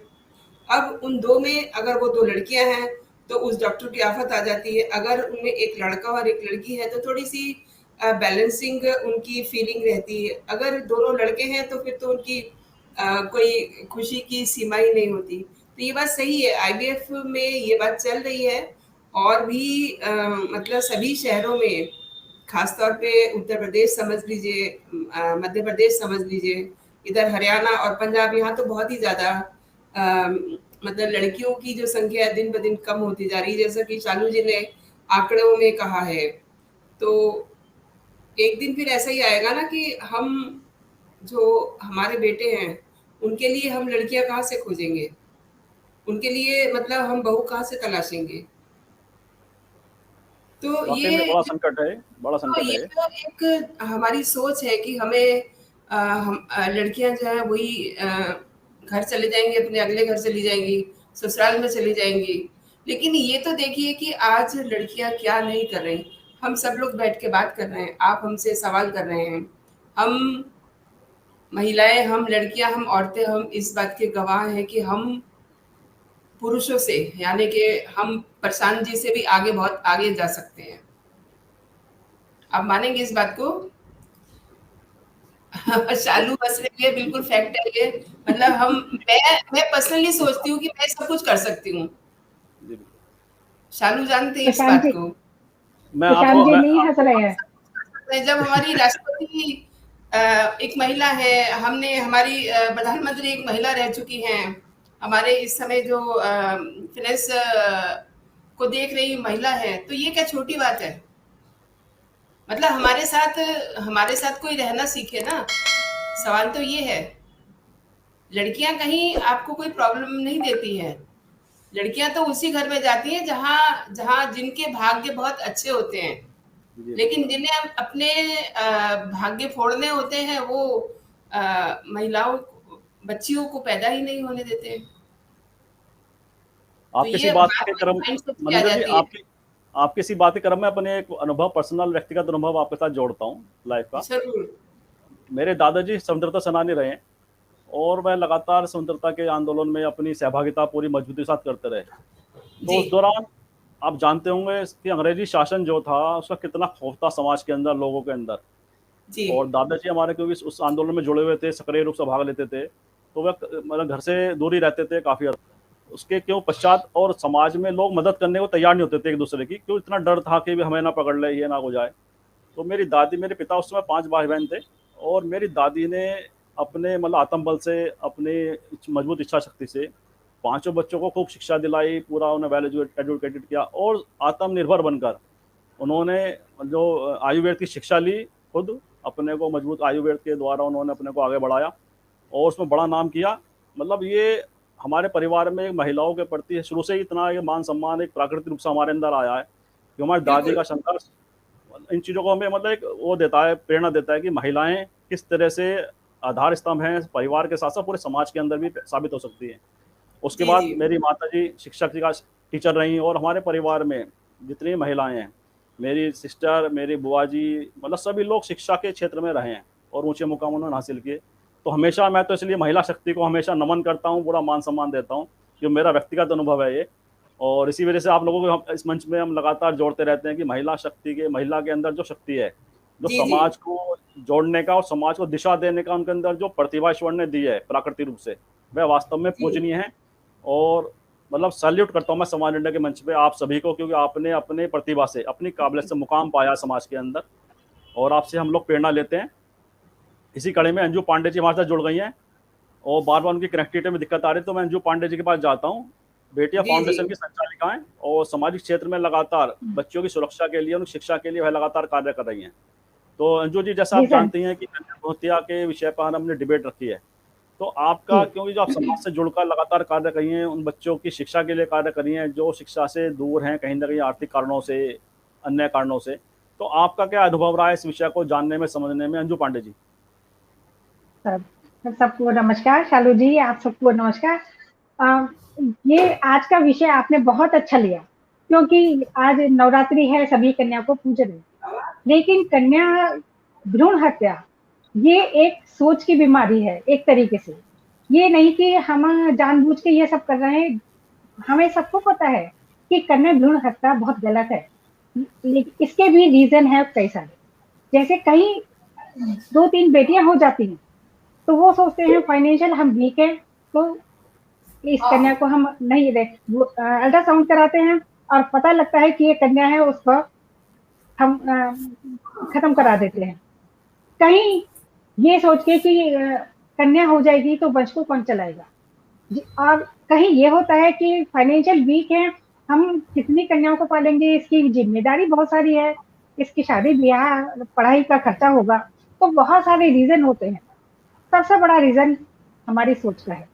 अब उन 2 में अगर वो 2 लड़कियाँ हैं, तो उस डॉक्टर की आफ़त आ जाती है। अगर उनमें एक लड़का और एक लड़की है, तो थोड़ी-सी बैलेंसिंग उनकी फीलिंग रहती है। अगर दोनों लड़के हैं, तो फिर तो उनकी कोई खुशी की सीमा ही नहीं होती। तो ये बात सही है, आईवीएफ में ये बात चल रही है, और भी मतलब सभी शहरों में, खास तौर पे उत्तर प्रदेश समझ लीजिए, मध्य प्रदेश समझ लीजिए, इधर हरियाणा और पंजाब, यहाँ तो बहुत ही ज़्यादा मतलब लड़कियों की जो संख्या है दिन ब दिन कम होती जा रही है, जैसा कि शालू जी ने आंकड़ों में कहा है। तो एक दिन फिर ऐसा ही आएगा ना कि हम जो हमारे बेटे हैं, उनके लिए हम लड़कियां कहाँ से खोजेंगे? उनके लिए मतलब हम बहू कहाँ से तलाशेंगे? तो वाकई ये में बड़ा संकट है, बड़ा तो संकट ये है ये। तो एक हमारी सोच है कि हमें लड़कियां जो है वही घर चले जाएंगी, अपने अगले घर चली जाएंगी, ससुराल में चली जाएंगी। लेकिन ये तो देखिए कि आज लड़कियां क्या नहीं कर रही। हम सब लोग बैठ के बात कर रहे हैं, आप हमसे सवाल कर रहे हैं। हम महिलाएं, हम लड़कियां, हम औरतें, हम इस बात के गवाह हैं कि हम पुरुषों से, यानी कि हम प्रशांत जी से भी आगे, बहुत आगे जा सकते हैं। आप मानेंगे इस बात को? शालू हंस रही है, बिल्कुल फैक्ट है ये। मतलब मैं पर्सनली सोचती हूँ कि मैं सब कुछ कर सकती हूँ। जी बिल्कुल। शालू जानते हैं इस प्रशांत बात जी, को। मैं प्रशांत आपको जी मैं नहीं हंस रहे हैं। जब हमारी राष्ट्रपति एक महिला है, हमने हमारी प्रधानमंत्री एक महिला रह चुकी हैं, हमारे इस समय जो फिनेंस को देख रही महिला है, तो ये क्या छोटी बात है? मतलब हमारे साथ कोई रहना सीखे ना। सवाल तो ये है। लड़कियां कहीं आपको कोई प्रॉब्लम नहीं देती हैं। लड़कियां तो उसी घर में जाती हैं जहां जहां जिनके भाग्य बहुत अच्छे होते हैं। जी लेकिन बिल्कुल। जिन्हें अपने भाग्य फोड़ने होते हैं, वो महिलाओं बच्चियों को पैदा ही नहीं होने देते। तो आप किसी ये बात बात के मेरे क्रम माइंड सेट पे आ मनोज जी, जाती है। आप किसी बात के क्रम में अपने एक अनुभव, पर्सनल व्यक्तिगत अनुभव आपके साथ जोड़ता हूँ लाइफ का। जरूर। मेरे दादाजी स्वतंत्रता सेनानी रहे हैं, और वह लगातार स्वतंत्रता के आंदोलन में अपनी सहभागिता पूरी मजबूती के साथ करते रहे। तो जी उस दौरान आप जानते होंगे कि अंग्रेजी शासन जो था उसका कितना खौफ था समाज के अंदर, लोगों के अंदर। जी और दादाजी हमारे क्योंकि उस आंदोलन में जुड़े हुए थे, सक्रिय रूप से भाग लेते थे, तो वह मतलब घर से दूर ही रहते थे काफ़ी। उसके क्यों पश्चात और समाज में लोग मदद करने को तैयार नहीं होते थे एक दूसरे की, क्यों इतना डर था कि हमें ना पकड़ ले, ये ना हो जाए। तो मेरी दादी, मेरे पिता उस समय 5 भाई बहन थे, और मेरी दादी ने अपने मतलब आत्मबल से, अपनी मजबूत इच्छा शक्ति से पांचों बच्चों को खूब शिक्षा दिलाई, पूरा उन्हें वेल एजुकेटेड किया, और आत्मनिर्भर बनकर उन्होंने जो आयुर्वेद की शिक्षा ली, खुद अपने को मजबूत आयुर्वेद के द्वारा उन्होंने अपने को आगे बढ़ाया और उसमें बड़ा नाम किया। मतलब ये हमारे परिवार में महिलाओं के प्रति शुरू से ही इतना ये मान सम्मान एक प्राकृतिक रूप से हमारे अंदर आया है कि हमारी दादी बिल्कुल। का संघर्ष इन चीज़ों को हमें मतलब एक वो देता है, प्रेरणा देता है कि महिलाएं किस तरह से आधार स्तंभ हैं परिवार के साथ साथ पूरे समाज के अंदर भी साबित हो सकती हैं। उसके जी बाद जी मेरी माताजी शिक्षक का टीचर रही, और हमारे परिवार में जितनी महिलाएं हैं, मेरी सिस्टर, मेरी बुआ जी, मतलब सभी लोग शिक्षा के क्षेत्र में रहे हैं और ऊंचे मुकाम उन्होंने हासिल किए। तो हमेशा मैं तो इसलिए महिला शक्ति को हमेशा नमन करता हूँ, पूरा मान सम्मान देता हूँ, जो मेरा व्यक्तिगत अनुभव है ये। और इसी वजह से आप लोगों को हम इस मंच में हम लगातार जोड़ते रहते हैं कि महिला शक्ति के, महिला के अंदर जो शक्ति है, जो जी जी समाज को जोड़ने का और समाज को दिशा देने का उनके अंदर जो प्रतिभा ईश्वर ने दी है प्राकृतिक रूप से, वह वास्तव में जी पूजनीय है। और मतलब सैल्यूट करता हूँ मैं समाज इंडिया के मंच पे आप सभी को, क्योंकि आपने अपने प्रतिभा से, अपनी काबिलियत से मुकाम पाया समाज के अंदर, और आपसे हम लोग प्रेरणा लेते हैं। इसी कड़ी में अंजू पांडे जी हमारे साथ जुड़ गई हैं, और बार बार उनकी कनेक्टिविटी में दिक्कत आ रही है, तो मैं अंजू पांडे जी के पास जाता हूँ। बेटिया जी फाउंडेशन जी की संचालिका हैं, और सामाजिक क्षेत्र में लगातार बच्चों की सुरक्षा के लिए, उनकी शिक्षा के लिए वह लगातार कार्य कर रही हैं। तो अंजू जी, जैसा जी आप सर। जानती हैं कि कन्या भ्रूणहत्या के विषय पर हमने डिबेट रखी है, तो आपका, जी क्योंकि जो आप समाज से जुड़कर लगातार कार्य करी हैं, उन बच्चों की शिक्षा के लिए कार्य करी हैं जो शिक्षा से दूर हैं कहीं ना कहीं आर्थिक कारणों से, अन्य कारणों से, तो आपका क्या अनुभव रहा है इस विषय को जानने में, समझने में, अंजू पांडे जी? सबको नमस्कार। शालू जी, आप सबको नमस्कार। ये आज का विषय आपने बहुत अच्छा लिया, क्योंकि आज नवरात्रि है, सभी कन्या को पूज रहे हैं। लेकिन कन्या भ्रूण हत्या ये एक सोच की बीमारी है एक तरीके से। ये नहीं कि हम जानबूझ के ये सब कर रहे हैं। हमें सबको पता है कि कन्या भ्रूण हत्या बहुत गलत है, लेकिन इसके भी रीजन है कई सारे। जैसे कहीं 2-3 बेटियां हो जाती हैं तो वो सोचते हैं फाइनेंशियल हम वीक है, तो इस कन्या को हम नहीं अल्ट्रासाउंड कराते हैं और पता लगता है कि ये कन्या है, उसको हम खत्म करा देते हैं। कहीं ये सोच के कि कन्या हो जाएगी तो वंश को कौन चलाएगा। और कहीं ये होता है कि फाइनेंशियल वीक है, हम कितनी कन्याओं को पालेंगे, इसकी जिम्मेदारी बहुत सारी है, इसकी शादी ब्याह पढ़ाई का खर्चा होगा। तो बहुत सारे रीजन होते हैं। सबसे बड़ा रीजन हमारी सोच का है।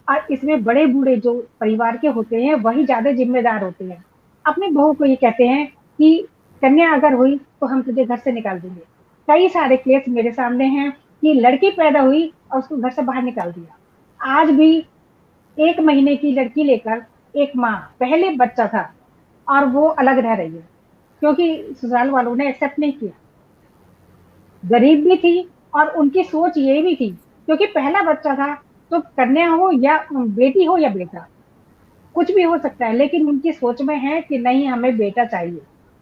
और इसमें बड़े बूढ़े जो परिवार के होते हैं वही ज्यादा जिम्मेदार होते हैं। अपनी बहू को ये कहते हैं कि कन्या अगर हुई तो हम तुझे घर से निकाल देंगे। कई सारे केस मेरे सामने हैं कि लड़की पैदा हुई और उसको घर से बाहर निकाल दिया। आज भी 1 महीने की लड़की लेकर एक माँ, पहले बच्चा था और वो अलग रह रही है, क्योंकि ससुराल वालों ने एक्सेप्ट नहीं किया। गरीब भी थी और उनकी सोच ये भी थी, क्योंकि पहला बच्चा था, तो कन्या हो या बेटी हो या बेटा, कुछ भी हो सकता है, लेकिन उनकी सोच में है कि नहीं, हमें बेटा चाहिए,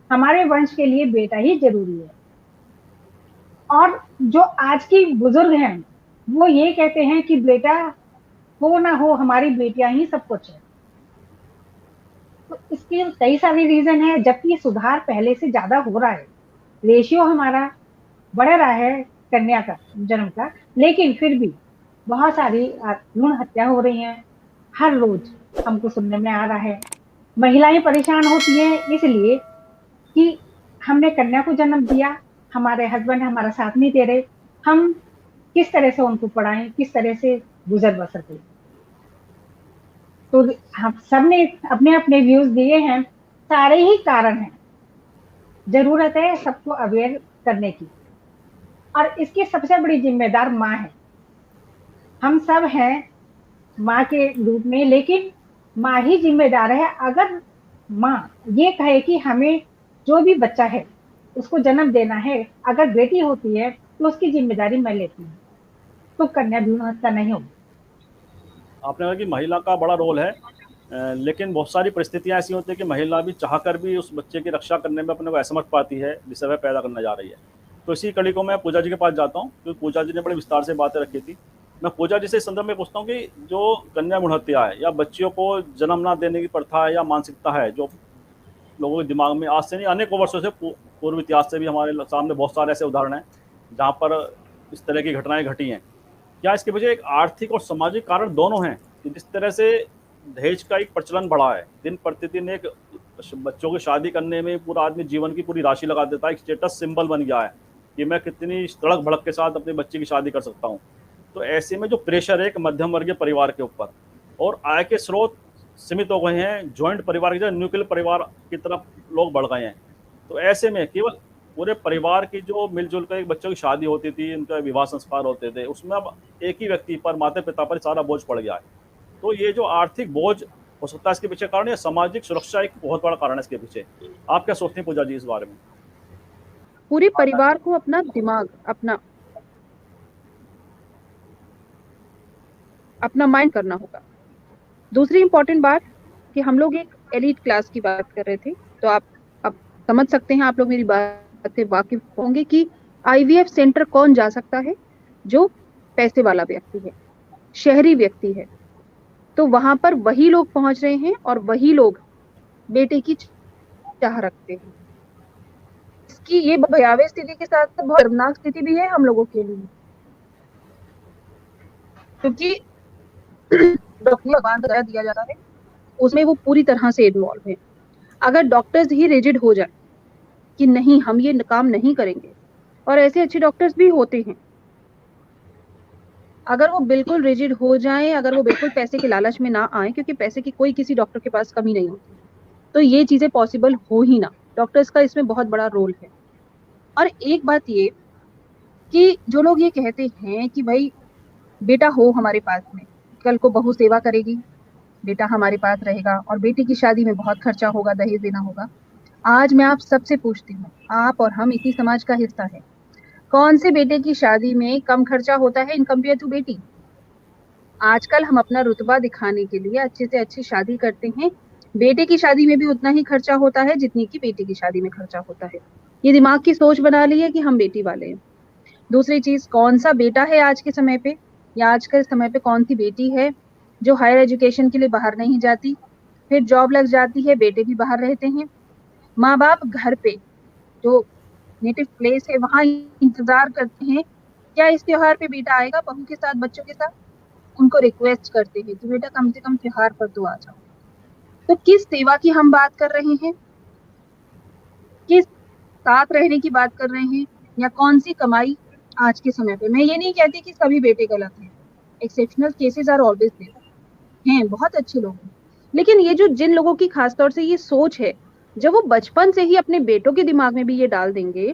हमारे वंश के लिए बेटा ही जरूरी है। और जो आज की बुजुर्ग हैं वो ये कहते हैं कि बेटा हो ना हो, हमारी बेटियां ही सब कुछ है। तो इसके कई सारे रीजन है, जबकि सुधार पहले से ज्यादा हो रहा है, रेशियो हमारा बढ़ रहा है कन्या का जन्म का, लेकिन फिर भी बहुत सारी भ्रूण हत्या हो रही हैं। हर रोज हमको सुनने में आ रहा है। महिलाएं परेशान होती हैं इसलिए कि हमने कन्या को जन्म दिया, हमारे हस्बैंड हमारा साथ नहीं दे रहे, हम किस तरह से उनको पढ़ाएं, किस तरह से गुजर बसर करें। तो हम सबने अपने अपने व्यूज दिए हैं, सारे ही कारण हैं। जरूरत है सबको अवेयर करने की, और इसकी सबसे बड़ी जिम्मेदार माँ है। हम सब हैं माँ के रूप में, लेकिन माँ ही जिम्मेदार है। अगर माँ ये कहे कि हमें जो भी बच्चा है उसको जन्म देना है, अगर बेटी होती है तो उसकी जिम्मेदारी मैं लेती हूँ, तो कन्या भ्रूण हत्या नहीं होगी। आपने कहा कि महिला का बड़ा रोल है, लेकिन बहुत सारी परिस्थितियां ऐसी होती है कि महिला भी चाहकर भी उस बच्चे की रक्षा करने में अपने को असमर्थ पाती है जिसे वह पैदा करने जा रही है। तो इसी कड़ी को मैं पूजा जी के पास जाता हूँ, क्योंकि पूजा जी ने बड़े विस्तार से बातें रखी थी। मैं पूजा जी से इस संदर्भ में पूछता हूँ कि जो कन्या भ्रूण हत्या है या बच्चियों को जन्म न देने की प्रथा है या मानसिकता है जो लोगों के दिमाग में आज से नहीं अनेकों वर्षों से, पूर्व इतिहास से भी हमारे सामने बहुत सारे ऐसे उदाहरण हैं जहाँ पर इस तरह की घटनाएं घटी हैं, क्या इसके पीछे एक आर्थिक और सामाजिक कारण दोनों हैं कि जिस तरह से दहेज का एक प्रचलन बढ़ा है, दिन प्रतिदिन एक बच्चों की शादी करने में पूरा आदमी जीवन की पूरी राशि लगा देता है, एक स्टेटस सिंबल बन गया है कि मैं कितनी तड़क भड़क के साथ अपने बच्चे की शादी कर सकता हूँ। तो ऐसे में जो प्रेशर है एक मध्यम वर्गीय परिवार के ऊपर, और आय के स्रोत सीमित हो गए हैं, जॉइंट परिवार की जगह न्यूक्लियर परिवार की तरफ लोग बढ़ गए हैं। तो ऐसे में केवल पूरे परिवार की जो मिलजुल कर एक बच्चों की शादी होती थी, उनका विवाह संस्कार होते थे, उसमें अब एक ही व्यक्ति पर, माता पिता पर सारा बोझ पड़ गया है। तो ये जो आर्थिक बोझ हो सकता है इसके पीछे कारण, या सामाजिक सुरक्षा एक बहुत बड़ा कारण है इसके पीछे। आप क्या सोचते हैं पूजा जी इस बारे में? पूरे परिवार को अपना दिमाग, अपना माइंड करना होगा। दूसरी इंपॉर्टेंट बात कि हम लोग एक एलीट क्लास की बात कर रहे थे, तो आप अब समझ सकते हैं, आप लोग मेरी बात से वाकिफ होंगे कि आईवीएफ सेंटर कौन जा सकता है? जो पैसे वाला व्यक्ति है, शहरी व्यक्ति है। तो वहां पर वही लोग पहुंच रहे हैं और वही लोग बेटे की चाह रखते हैं। इसकी ये भयावह स्थिति के साथ बहुत दर्दनाक स्थिति भी है हम लोगों के लिए, क्योंकि डॉक्टर बांध दिया जाता है, उसमें वो पूरी तरह से इन्वॉल्व है। अगर डॉक्टर्स ही रिजिड हो जाए कि नहीं हम ये काम नहीं करेंगे, और ऐसे अच्छे डॉक्टर्स भी होते हैं, अगर वो बिल्कुल रिजिड हो जाए, अगर वो बिल्कुल पैसे के लालच में ना आए, क्योंकि पैसे की कोई किसी डॉक्टर के पास कमी नहीं होती, तो ये चीजें पॉसिबल हो ही ना। डॉक्टर्स का इसमें बहुत बड़ा रोल है। और एक बात ये कि जो लोग ये कहते हैं कि भाई बेटा हो हमारे पास में, कल को बहू सेवा करेगी, बेटा हमारे पास रहेगा और बेटी की शादी में बहुत खर्चा होगा, दहेज देना होगा। आज मैं आप सबसे पूछती हूँ, आप और हम इसी समाज का हिस्सा है, कौन से बेटे की शादी में कम खर्चा होता है इन कंपेयर टू बेटी? आजकल हम अपना रुतबा दिखाने के लिए अच्छे से अच्छी शादी करते हैं, बेटे की शादी में भी उतना ही खर्चा होता है जितनी की बेटी की शादी में खर्चा होता है। ये दिमाग की सोच बना ली है कि हम बेटी वाले हैं। दूसरी चीज, कौन सा बेटा है आज के समय पे या आज के समय पे कौन सी बेटी है जो हायर एजुकेशन के लिए बाहर नहीं जाती, फिर जॉब लग जाती है, बेटे भी बाहर रहते हैं, माँ बाप घर पे जो नेटिव प्लेस है वहां इंतजार करते हैं क्या इस त्योहार पे बेटा आएगा बहू के साथ, बच्चों के साथ, उनको रिक्वेस्ट करते हैं कि बेटा कम से कम त्योहार पर तो आ जाओ। तो किस सेवा की हम बात कर रहे हैं, किस साथ रहने की बात कर रहे हैं, या कौन सी कमाई आज के समय पे? मैं ये नहीं कहती कि सभी बेटे गलत हैं, exceptional cases are always there हैं, बहुत अच्छे लोग हैं, लेकिन ये जो जिन लोगों की खासतौर से ये सोच है, जब वो बचपन से ही अपने बेटों के दिमाग में भी ये डाल देंगे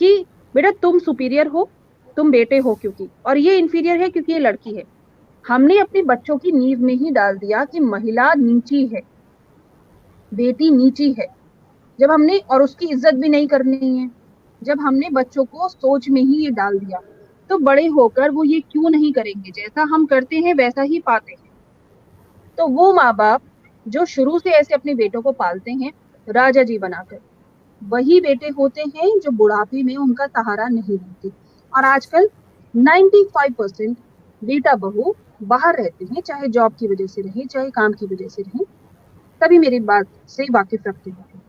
कि बेटा तुम सुपीरियर हो, तुम बेटे हो क्योंकि, और ये इंफीरियर है क्योंकि ये लड़की है। हमने अपने बच्चों की नींव में ही डाल दिया कि महिला नीची है, बेटी नीची है। जब हमने, और उसकी इज्जत भी नहीं करनी है, जब हमने बच्चों को सोच में ही ये डाल दिया, तो बड़े होकर वो ये क्यों नहीं करेंगे? जैसा हम करते हैं वैसा ही पाते हैं। तो वो माँ बाप जो शुरू से ऐसे अपने बेटों को पालते हैं राजा जी बनाकर, वही बेटे होते हैं जो बुढ़ापे में उनका सहारा नहीं बनते। और आजकल 95% बेटा बहू बाहर रहते हैं, चाहे जॉब की वजह से रहे, चाहे काम की वजह से रहे, तभी मेरी बात से वाकिफ रखते हैं।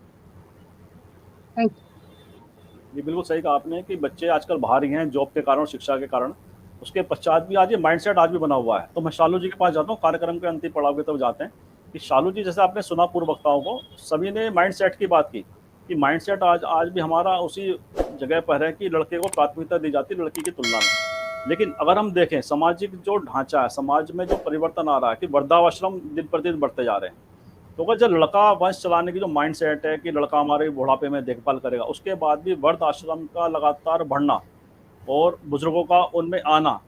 Thank you. ये बिल्कुल सही कहा आपने कि बच्चे आजकल बाहर ही हैं जॉब के कारण, शिक्षा के कारण। उसके पश्चात भी आज ये माइंडसेट आज भी बना हुआ है। तो मैं शालू जी के पास जाता हूँ, कार्यक्रम के अंतिम पड़ाव के तब जाते हैं कि शालू जी, जैसे आपने सुना पूर्व वक्ताओं को, सभी ने माइंडसेट की बात की कि माइंडसेट आज भी हमारा उसी जगह पर है कि लड़के को प्राथमिकता दी जाती है लड़की की तुलना में। लेकिन अगर हम देखें सामाजिक जो ढांचा है, समाज में जो परिवर्तन आ रहा है कि वृद्धाश्रम दिन प्रतिदिन बढ़ते जा रहे हैं, तो अगर जब लड़का वंश चलाने की जो माइंडसेट है कि लड़का हमारे बुढ़ापे में देखभाल करेगा, उसके बाद भी वृद्ध आश्रम का लगातार बढ़ना और बुजुर्गों का उनमें आना,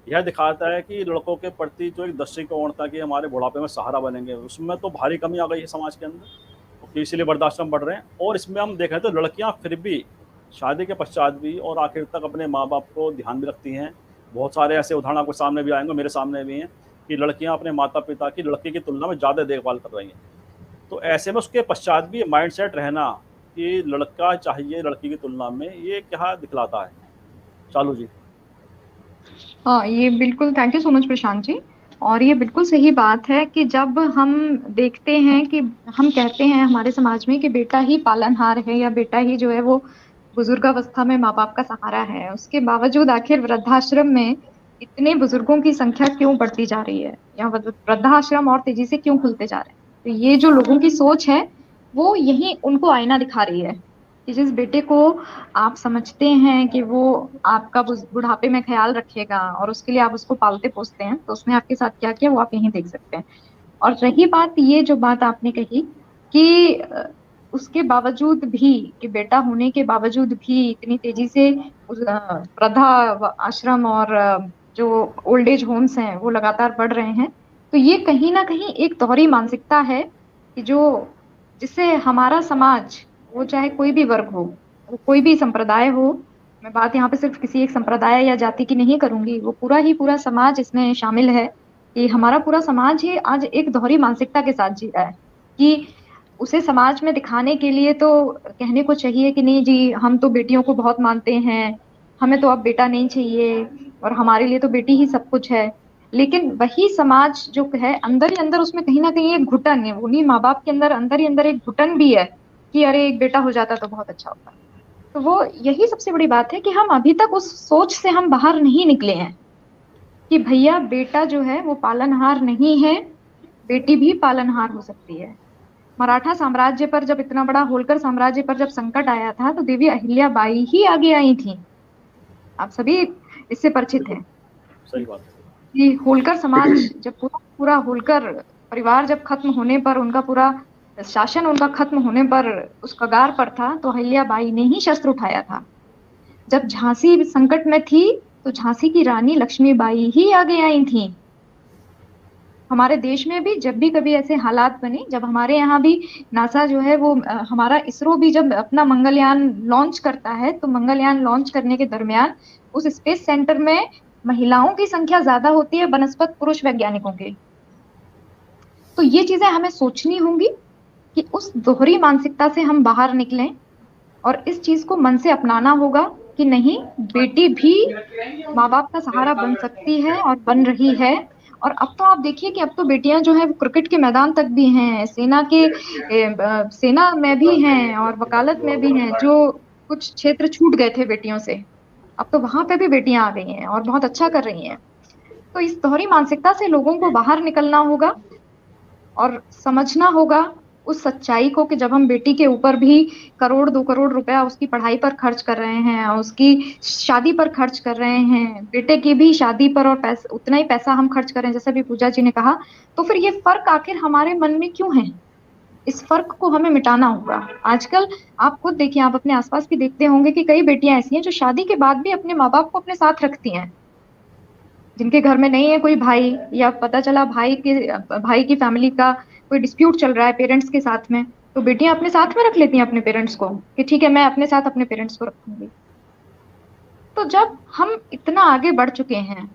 यह दिखाता है कि लड़कों के प्रति जो एक दृष्टिकोण था कि हमारे बुढ़ापे में सहारा बनेंगे, उसमें तो भारी कमी आ गई है समाज के अंदर, तो इसीलिए वृद्धाश्रम बढ़ रहे हैं। और इसमें हम देखें तो लड़कियां फिर भी शादी के पश्चात भी और आखिर तक अपने माँ बाप को ध्यान भी रखती हैं। बहुत सारे ऐसे उदाहरण आपके सामने भी आएंगे, मेरे सामने भी हैं कि लड़कियां अपने माता पिता की लड़की की तुलना में ज़्यादा देखभाल कर रही हैं। तो ऐसे में उसके पश्चात भी माइंडसेट रहना कि लड़का चाहिए लड़की की तुलना में, ये क्या दिखलाता है? चालू जी। हाँ, ये बिल्कुल, thank you so much Prashant जी। और ये बिल्कुल सही बात है कि जब हम देखते हैं कि हम कहते हैं हमारे समाज में कि बेटा ही पालनहार है या बेटा ही जो है वो बुजुर्गावस्था में माँ बाप का सहारा है, उसके बावजूद आखिर वृद्धाश्रम में इतने बुजुर्गों की संख्या क्यों बढ़ती जा रही है या वृद्धाश्रम और तेजी से क्यों खुलते जा रहे हैं? तो ये जो लोगों की सोच है वो यही उनको आईना दिखा रही है कि जिस बेटे को आप समझते हैं कि वो आपका बुढ़ापे में ख्याल रखेगा और उसके लिए आप उसको पालते पोसते हैं, तो उसने आपके साथ क्या किया वो आप यहीं देख सकते हैं। और रही बात, ये जो बात आपने कही कि उसके बावजूद भी, कि बेटा होने के बावजूद भी इतनी तेजी से वृद्धा आश्रम और जो ओल्ड एज होम्स हैं वो लगातार बढ़ रहे हैं, तो ये कहीं ना कहीं एक दोहरी मानसिकता है कि जो जिससे हमारा समाज, वो चाहे कोई भी वर्ग हो, वो कोई भी संप्रदाय हो, मैं बात यहाँ पे सिर्फ किसी एक संप्रदाय या जाति की नहीं करूंगी, वो पूरा ही पूरा समाज इसमें शामिल है कि हमारा पूरा समाज ही आज एक दोहरी मानसिकता के साथ जी रहा है कि उसे समाज में दिखाने के लिए तो कहने को चाहिए कि नहीं जी हम तो बेटियों को बहुत मानते हैं, हमें तो अब बेटा नहीं चाहिए और हमारे लिए तो बेटी ही सब कुछ है। लेकिन वही समाज जो है अंदर ही अंदर उसमें कहीं ना कहीं एक घुटन है, उन्हीं माँ बाप के अंदर अंदर ही अंदर एक घुटन भी है कि अरे एक बेटा हो जाता तो बहुत अच्छा होता। तो वो यही सबसे बड़ी बात है कि हम अभी तक उस सोच से हम बाहर नहीं निकले हैं कि भैया बेटा जो है वो पालनहार नहीं है, बेटी भी पालनहार हो सकती है। मराठा साम्राज्य पर जब इतना बड़ा होलकर साम्राज्य पर जब संकट आया था तो देवी अहिल्याबाई ही आगे आई थी। आप सभी इससे परिचित हैं। सही बात है कि होलकर समाज जब पूरा होलकर परिवार जब खत्म होने पर, उनका पूरा शासन उनका खत्म होने पर उस कगार पर था, तो अहिल्याबाई ने ही शस्त्र उठाया था जब झांसी संकट में थी तो झांसी की रानी लक्ष्मीबाई ही आगे आई थी। हमारे देश में भी जब भी कभी ऐसे हालात बने, जब हमारे यहाँ भी नासा जो है वो हमारा इसरो भी जब अपना मंगलयान लॉन्च करता है, तो मंगलयान लॉन्च करने के दरमियान उस स्पेस सेंटर में महिलाओं की संख्या ज्यादा होती है बनस्पत पुरुष वैज्ञानिकों की। तो ये चीजें हमें सोचनी होंगी कि उस दोहरी मानसिकता से हम बाहर निकलें और इस चीज को मन से अपनाना होगा कि नहीं, बेटी भी माँ बाप का सहारा बन सकती है और बन रही है। और अब तो आप देखिए कि अब तो बेटियां जो है वो क्रिकेट के मैदान तक भी हैं, सेना में भी हैं और वकालत में भी हैं। जो कुछ क्षेत्र छूट गए थे बेटियों से, अब तो वहां पे भी बेटियां आ गई हैं और बहुत अच्छा कर रही हैं। तो इस दोहरी मानसिकता से लोगों को बाहर निकलना होगा और समझना होगा उस सच्चाई को कि जब हम बेटी के ऊपर भी 1-2 करोड़ रुपया उसकी पढ़ाई पर खर्च कर रहे हैं, उसकी शादी पर खर्च कर रहे हैं, बेटे की भी शादी पर और उतना ही पैसा हम खर्च कर रहे हैं, जैसे भी पूजा जी ने कहा, तो फिर ये फर्क आखिर हमारे मन में क्यों है? इस फर्क को हमें मिटाना होगा। आजकल आप खुद देखिए, आप अपने आसपास भी देखते होंगे कि कई बेटियां ऐसी हैं जो शादी के बाद भी अपने माँ बाप को अपने साथ रखती हैं, जिनके घर में नहीं है कोई भाई, या पता चला भाई की फैमिली का कोई डिस्प्यूट चल रहा है पेरेंट्स के साथ में, तो बेटियां अपने साथ में रख लेती हैं अपने पेरेंट्स को कि ठीक है, मैं अपने साथ अपने पेरेंट्स को रखूंगी। तो जब हम इतना आगे बढ़ चुके हैं,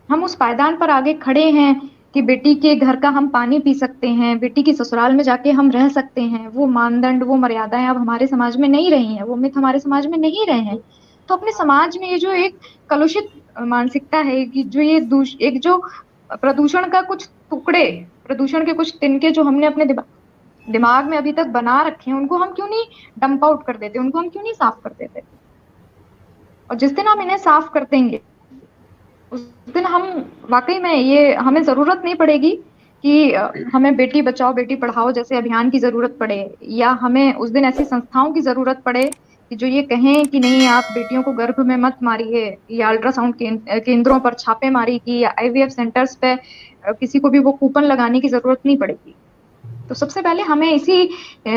हम उस पायदान पर आगे खड़े हैं कि बेटी के घर का हम पानी पी सकते हैं, बेटी की ससुराल में जाके हम रह सकते हैं, वो मानदंड, वो मर्यादाएं अब हमारे समाज में नहीं रही हैं, वो मिथ हमारे समाज में नहीं रहे हैं। तो अपने समाज में ये जो एक कलुषित मानसिकता है कि जो ये एक जो प्रदूषण का कुछ टुकड़े, प्रदूषण के कुछ तिनके जो हमने अपने दिमाग में अभी तक बना रखे हैं, उनको हम क्यों नहीं डंप आउट कर देते, उनको हम क्यों नहीं साफ कर देते? और जिस दिन हम इन्हें साफ कर देंगे उस दिन हम वाकई में, ये हमें जरूरत नहीं पड़ेगी कि हमें बेटी बचाओ बेटी पढ़ाओ जैसे अभियान की जरूरत पड़े, या हमें उस दिन ऐसी संस्थाओं की जरूरत पड़े कि जो ये कहें कि नहीं, आप बेटियों को गर्भ में मत मारिए, या अल्ट्रासाउंड केंद्रों पर छापेमारी की, या IVF सेंटर्स पे किसी को भी वो कूपन लगाने की जरूरत नहीं पड़ेगी। तो सबसे पहले हमें इसी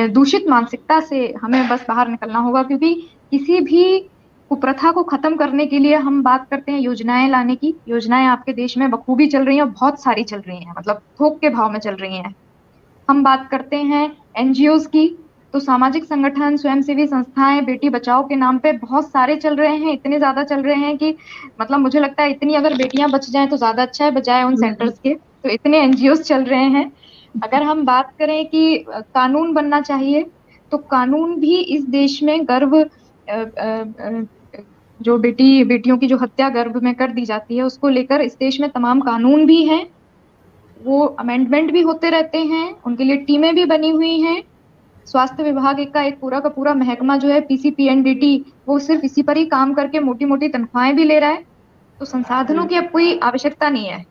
दूषित मानसिकता से हमें बस बाहर निकलना होगा, क्योंकि किसी भी कुप्रथा को खत्म करने के लिए हम बात करते हैं योजनाएं लाने की। योजनाएं आपके देश में बखूबी चल रही हैं और बहुत सारी चल रही हैं, मतलब थोक के भाव में चल रही हैं। हम बात करते हैं NGOs की, तो सामाजिक संगठन, स्वयंसेवी संस्थाएं बेटी बचाओ के नाम पे बहुत सारे चल रहे हैं, इतने ज्यादा चल रहे हैं कि मतलब मुझे लगता है इतनी अगर बेटियां बच जाएं तो ज्यादा अच्छा है, बजाय उन सेंटर्स के। तो इतने NGOs चल रहे हैं। अगर हम बात करें कि कानून बनना चाहिए, तो कानून भी इस देश में गर्भ जो बेटियों की जो हत्या गर्भ में कर दी जाती है, उसको लेकर इस देश में तमाम कानून भी हैं, वो अमेंडमेंट भी होते रहते हैं, उनके लिए टीमें भी बनी हुई हैं। स्वास्थ्य विभाग का एक पूरा का पूरा महकमा जो है PCPNDT, वो सिर्फ इसी पर ही काम करके मोटी मोटी तनख्वाहें भी ले रहा है। तो संसाधनों की अब कोई आवश्यकता नहीं है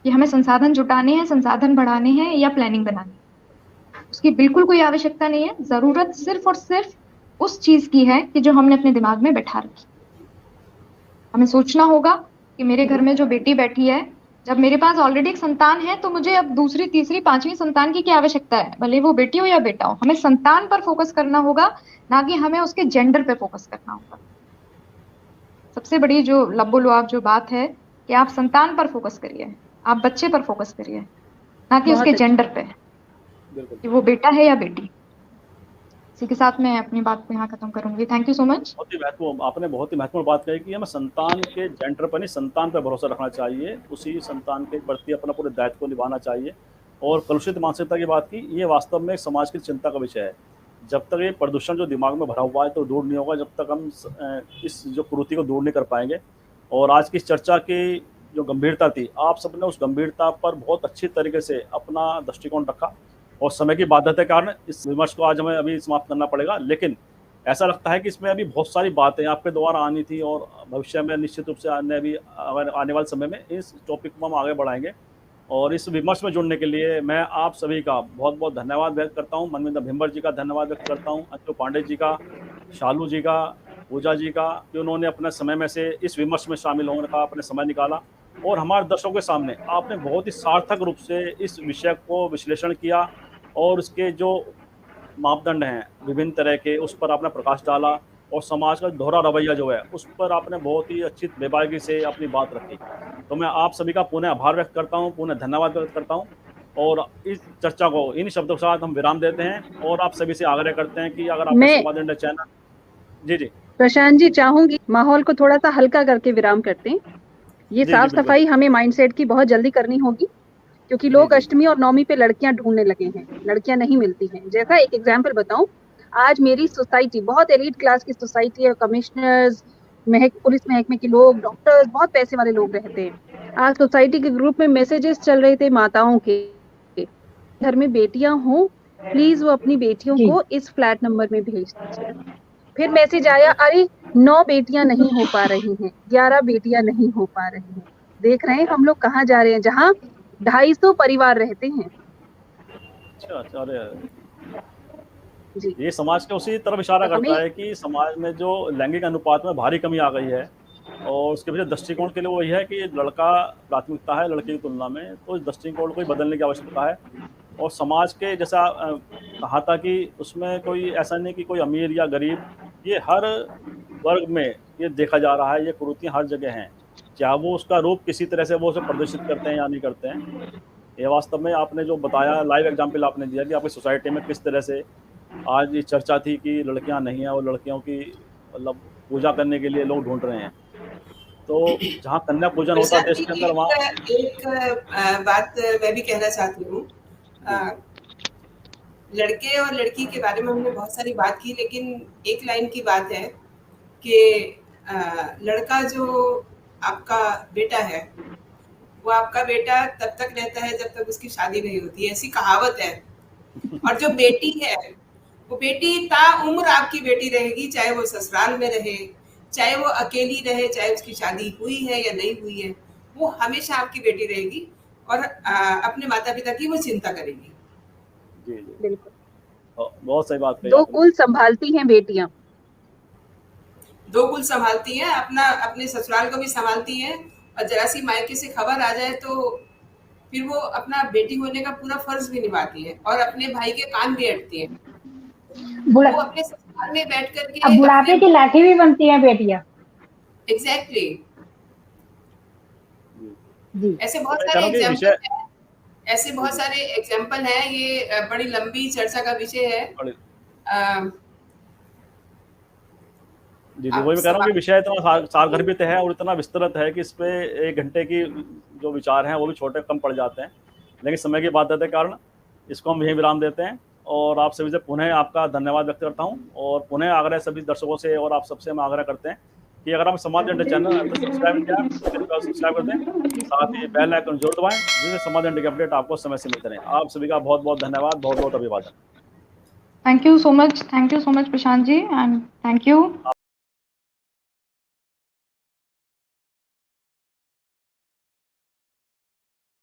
कि हमें संसाधन जुटाने हैं, संसाधन बढ़ाने हैं या प्लानिंग बनानी है, उसकी बिल्कुल कोई आवश्यकता नहीं है। जरूरत सिर्फ और सिर्फ उस चीज की है कि जो हमने अपने दिमाग में बैठा रखी। हमें सोचना होगा कि मेरे घर में जो बेटी बैठी है, जब मेरे पास ऑलरेडी एक संतान है, तो मुझे अब दूसरी, तीसरी, पांचवी संतान की क्या आवश्यकता है, भले वो बेटी हो या बेटा हो। हमें संतान पर फोकस करना होगा, ना कि हमें उसके जेंडर पे फोकस करना होगा। सबसे बड़ी जो लब्बो-लुआब जो बात है कि आप संतान पर फोकस करिए, आप बच्चे पर फोकस करिए, ना कि उसके जेंडर पे, कि वो बेटा है या बेटी। इसी के साथ मैं अपनी बात को यहाँ खत्म करूंगी। Thank you so much. आपने बहुत ही महत्वपूर्ण बात कही कि हमें संतान के जेंडर पर नहीं, संतान पर भरोसा रखना चाहिए, उसी संतान के प्रति अपना पूरे दायित्व को निभाना चाहिए। और कलुषित मानसिकता की बात की, ये वास्तव में समाज की चिंता का विषय है। जब तक ये प्रदूषण जो दिमाग में भरा हुआ है तो दूर नहीं होगा, जब तक हम इस जो कुरीति को दूर नहीं कर पाएंगे। और आज की चर्चा की जो गंभीरता थी, आप सबने उस गंभीरता पर बहुत अच्छी तरीके से अपना दृष्टिकोण रखा, और समय की बाध्यता के कारण इस विमर्श को आज हमें अभी समाप्त करना पड़ेगा। लेकिन ऐसा लगता है कि इसमें अभी बहुत सारी बातें आपके द्वारा आनी थी, और भविष्य में निश्चित रूप से आने वाले समय में इस टॉपिक को हम आगे बढ़ाएंगे। और इस विमर्श में जुड़ने के लिए मैं आप सभी का बहुत बहुत धन्यवाद व्यक्त करता हूँ। मनविंदर भिम्बर जी का धन्यवाद व्यक्त करता हूँ, अंशु पांडे जी का, शालू जी का, पूजा जी का, कि उन्होंने अपने समय में से इस विमर्श में शामिल होने का अपने समय निकाला, और हमारे दर्शकों के सामने आपने बहुत ही सार्थक रूप से इस विषय को विश्लेषण किया, और उसके जो मापदंड हैं विभिन्न तरह के, उस पर आपने प्रकाश डाला, और समाज का दोहरा रवैया जो है उस पर आपने बहुत ही अच्छी बेबाकी से अपनी बात रखी। तो मैं आप सभी का पुनः आभार व्यक्त करता हूँ, पुनः धन्यवाद व्यक्त करता हूँ और इस चर्चा को इन शब्दों के साथ हम विराम देते हैं और आप सभी से आग्रह करते हैं कि अगर आपने संवाद इंडिया चैनल जी प्रशांत जी चाहूंगी माहौल को थोड़ा सा हल्का करके विराम करते हैं। ये साफ सफाई हमें माइंडसेट की बहुत जल्दी करनी होगी क्योंकि लोग अष्टमी और नवमी पे लड़कियां ढूंढने लगे हैं, लड़कियां नहीं मिलती हैं। जैसा एक एग्जाम्पल बताऊं, आज मेरी सोसाइटी बहुत एलीट क्लास की सोसाइटी है, कमिश्नर्स, पुलिस महकमे के लोग, डॉक्टर्स, बहुत पैसे वाले लोग रहते हैं। आज सोसाइटी के ग्रुप में मैसेजेस चल रहे थे माताओं के, घर में बेटियां हो प्लीज वो अपनी बेटियों को इस फ्लैट नंबर में भेज दीजिए। फिर मैसेज आया, अरे 9 बेटियां नहीं हो पा रही हैं, 11 बेटियां नहीं हो पा रही हैं। देख रहे हैं हम लोग कहाँ जा रहे हैं, जहाँ 250 परिवार रहते हैं। अच्छा जी। ये समाज के उसी तरफ इशारा करता है कि समाज में जो लैंगिक अनुपात में भारी कमी आ गई है और उसके पीछे दृष्टिकोण के लिए वही है कि लड़का प्राथमिकता है लड़की की तुलना में, तो इस दृष्टिकोण को बदलने की आवश्यकता है। और समाज के जैसा कहा था कि उसमें कोई ऐसा नहीं कि कोई अमीर या गरीब, ये हर वर्ग में ये देखा जा रहा है, ये कुरीतियाँ हर जगह हैं, चाहे वो उसका रूप किसी तरह से वो उसे प्रदर्शित करते हैं या नहीं करते हैं। ये वास्तव में आपने जो बताया लाइव एग्जाम्पल आपने दिया कि आपकी सोसाइटी में किस तरह से आज ये चर्चा थी कि लड़कियां नहीं हैं और लड़कियों की मतलब पूजा करने के लिए लोग ढूंढ रहे हैं। तो जहाँ कन्या पूजन होता है देश के अंदर, वहाँ एक बात मैं भी कहना चाहती हूँ। लड़के और लड़की के बारे में हमने बहुत सारी बात की, लेकिन एक लाइन की बात है कि लड़का जो आपका बेटा है वो आपका बेटा तब तक रहता है जब तक उसकी शादी नहीं होती है, ऐसी कहावत है। और जो बेटी है वो बेटी ताउम्र आपकी बेटी रहेगी, चाहे वो ससुराल में रहे, चाहे वो अकेली रहे, चाहे उसकी शादी हुई है या नहीं हुई है, वो हमेशा आपकी बेटी रहेगी और अपने माता पिता की वो चिंता करेगी। जी बिल्कुल, बहुत सही बात कही। 2 कुल संभालती हैं बेटियां, 2 कुल संभालती हैं, अपने ससुराल को भी संभालती हैं, और जरा सी मायके से खबर आ जाए तो फिर वो अपना बेटी होने का पूरा फर्ज भी निभाती है और अपने भाई के कान भी अटती है। वो अपने ससुराल में बैठ करके अब बुढ़ापे की लाठी भी बनती हैं बेटियां। एग्जैक्टली जी। ऐसे बहुत सारे एग्जाम्पल हैं। ये बड़ी लंबी चर्चा का विषय है। जी वही मैं कह रहा हूँ कि विषय इतना सारगर्भित है और इतना विस्तृत है कि इस पे 1 घंटे की जो विचार हैं वो भी छोटे कम पड़ जाते हैं, लेकिन समय की बाध्यता के कारण इसको हम यहीं विराम देते हैं। और आप सभी से पुनः आपका धन्यवाद व्यक्त करता हूँ और पुनः आग्रह सभी दर्शकों से और आप सबसे हम आग्रह करते हैं कि अगर आप संवाद इंडिया चैनल सब्सक्राइब कर दें, साथ ही बेल आइकन जरूर दबाएं जिससे संवाद इंडिया की अपडेट आपको समय से मिलते रहे। आप सभी का बहुत बहुत धन्यवाद, बहुत बहुत अभिवादन। Thank you so much Prashant ji, and thank you.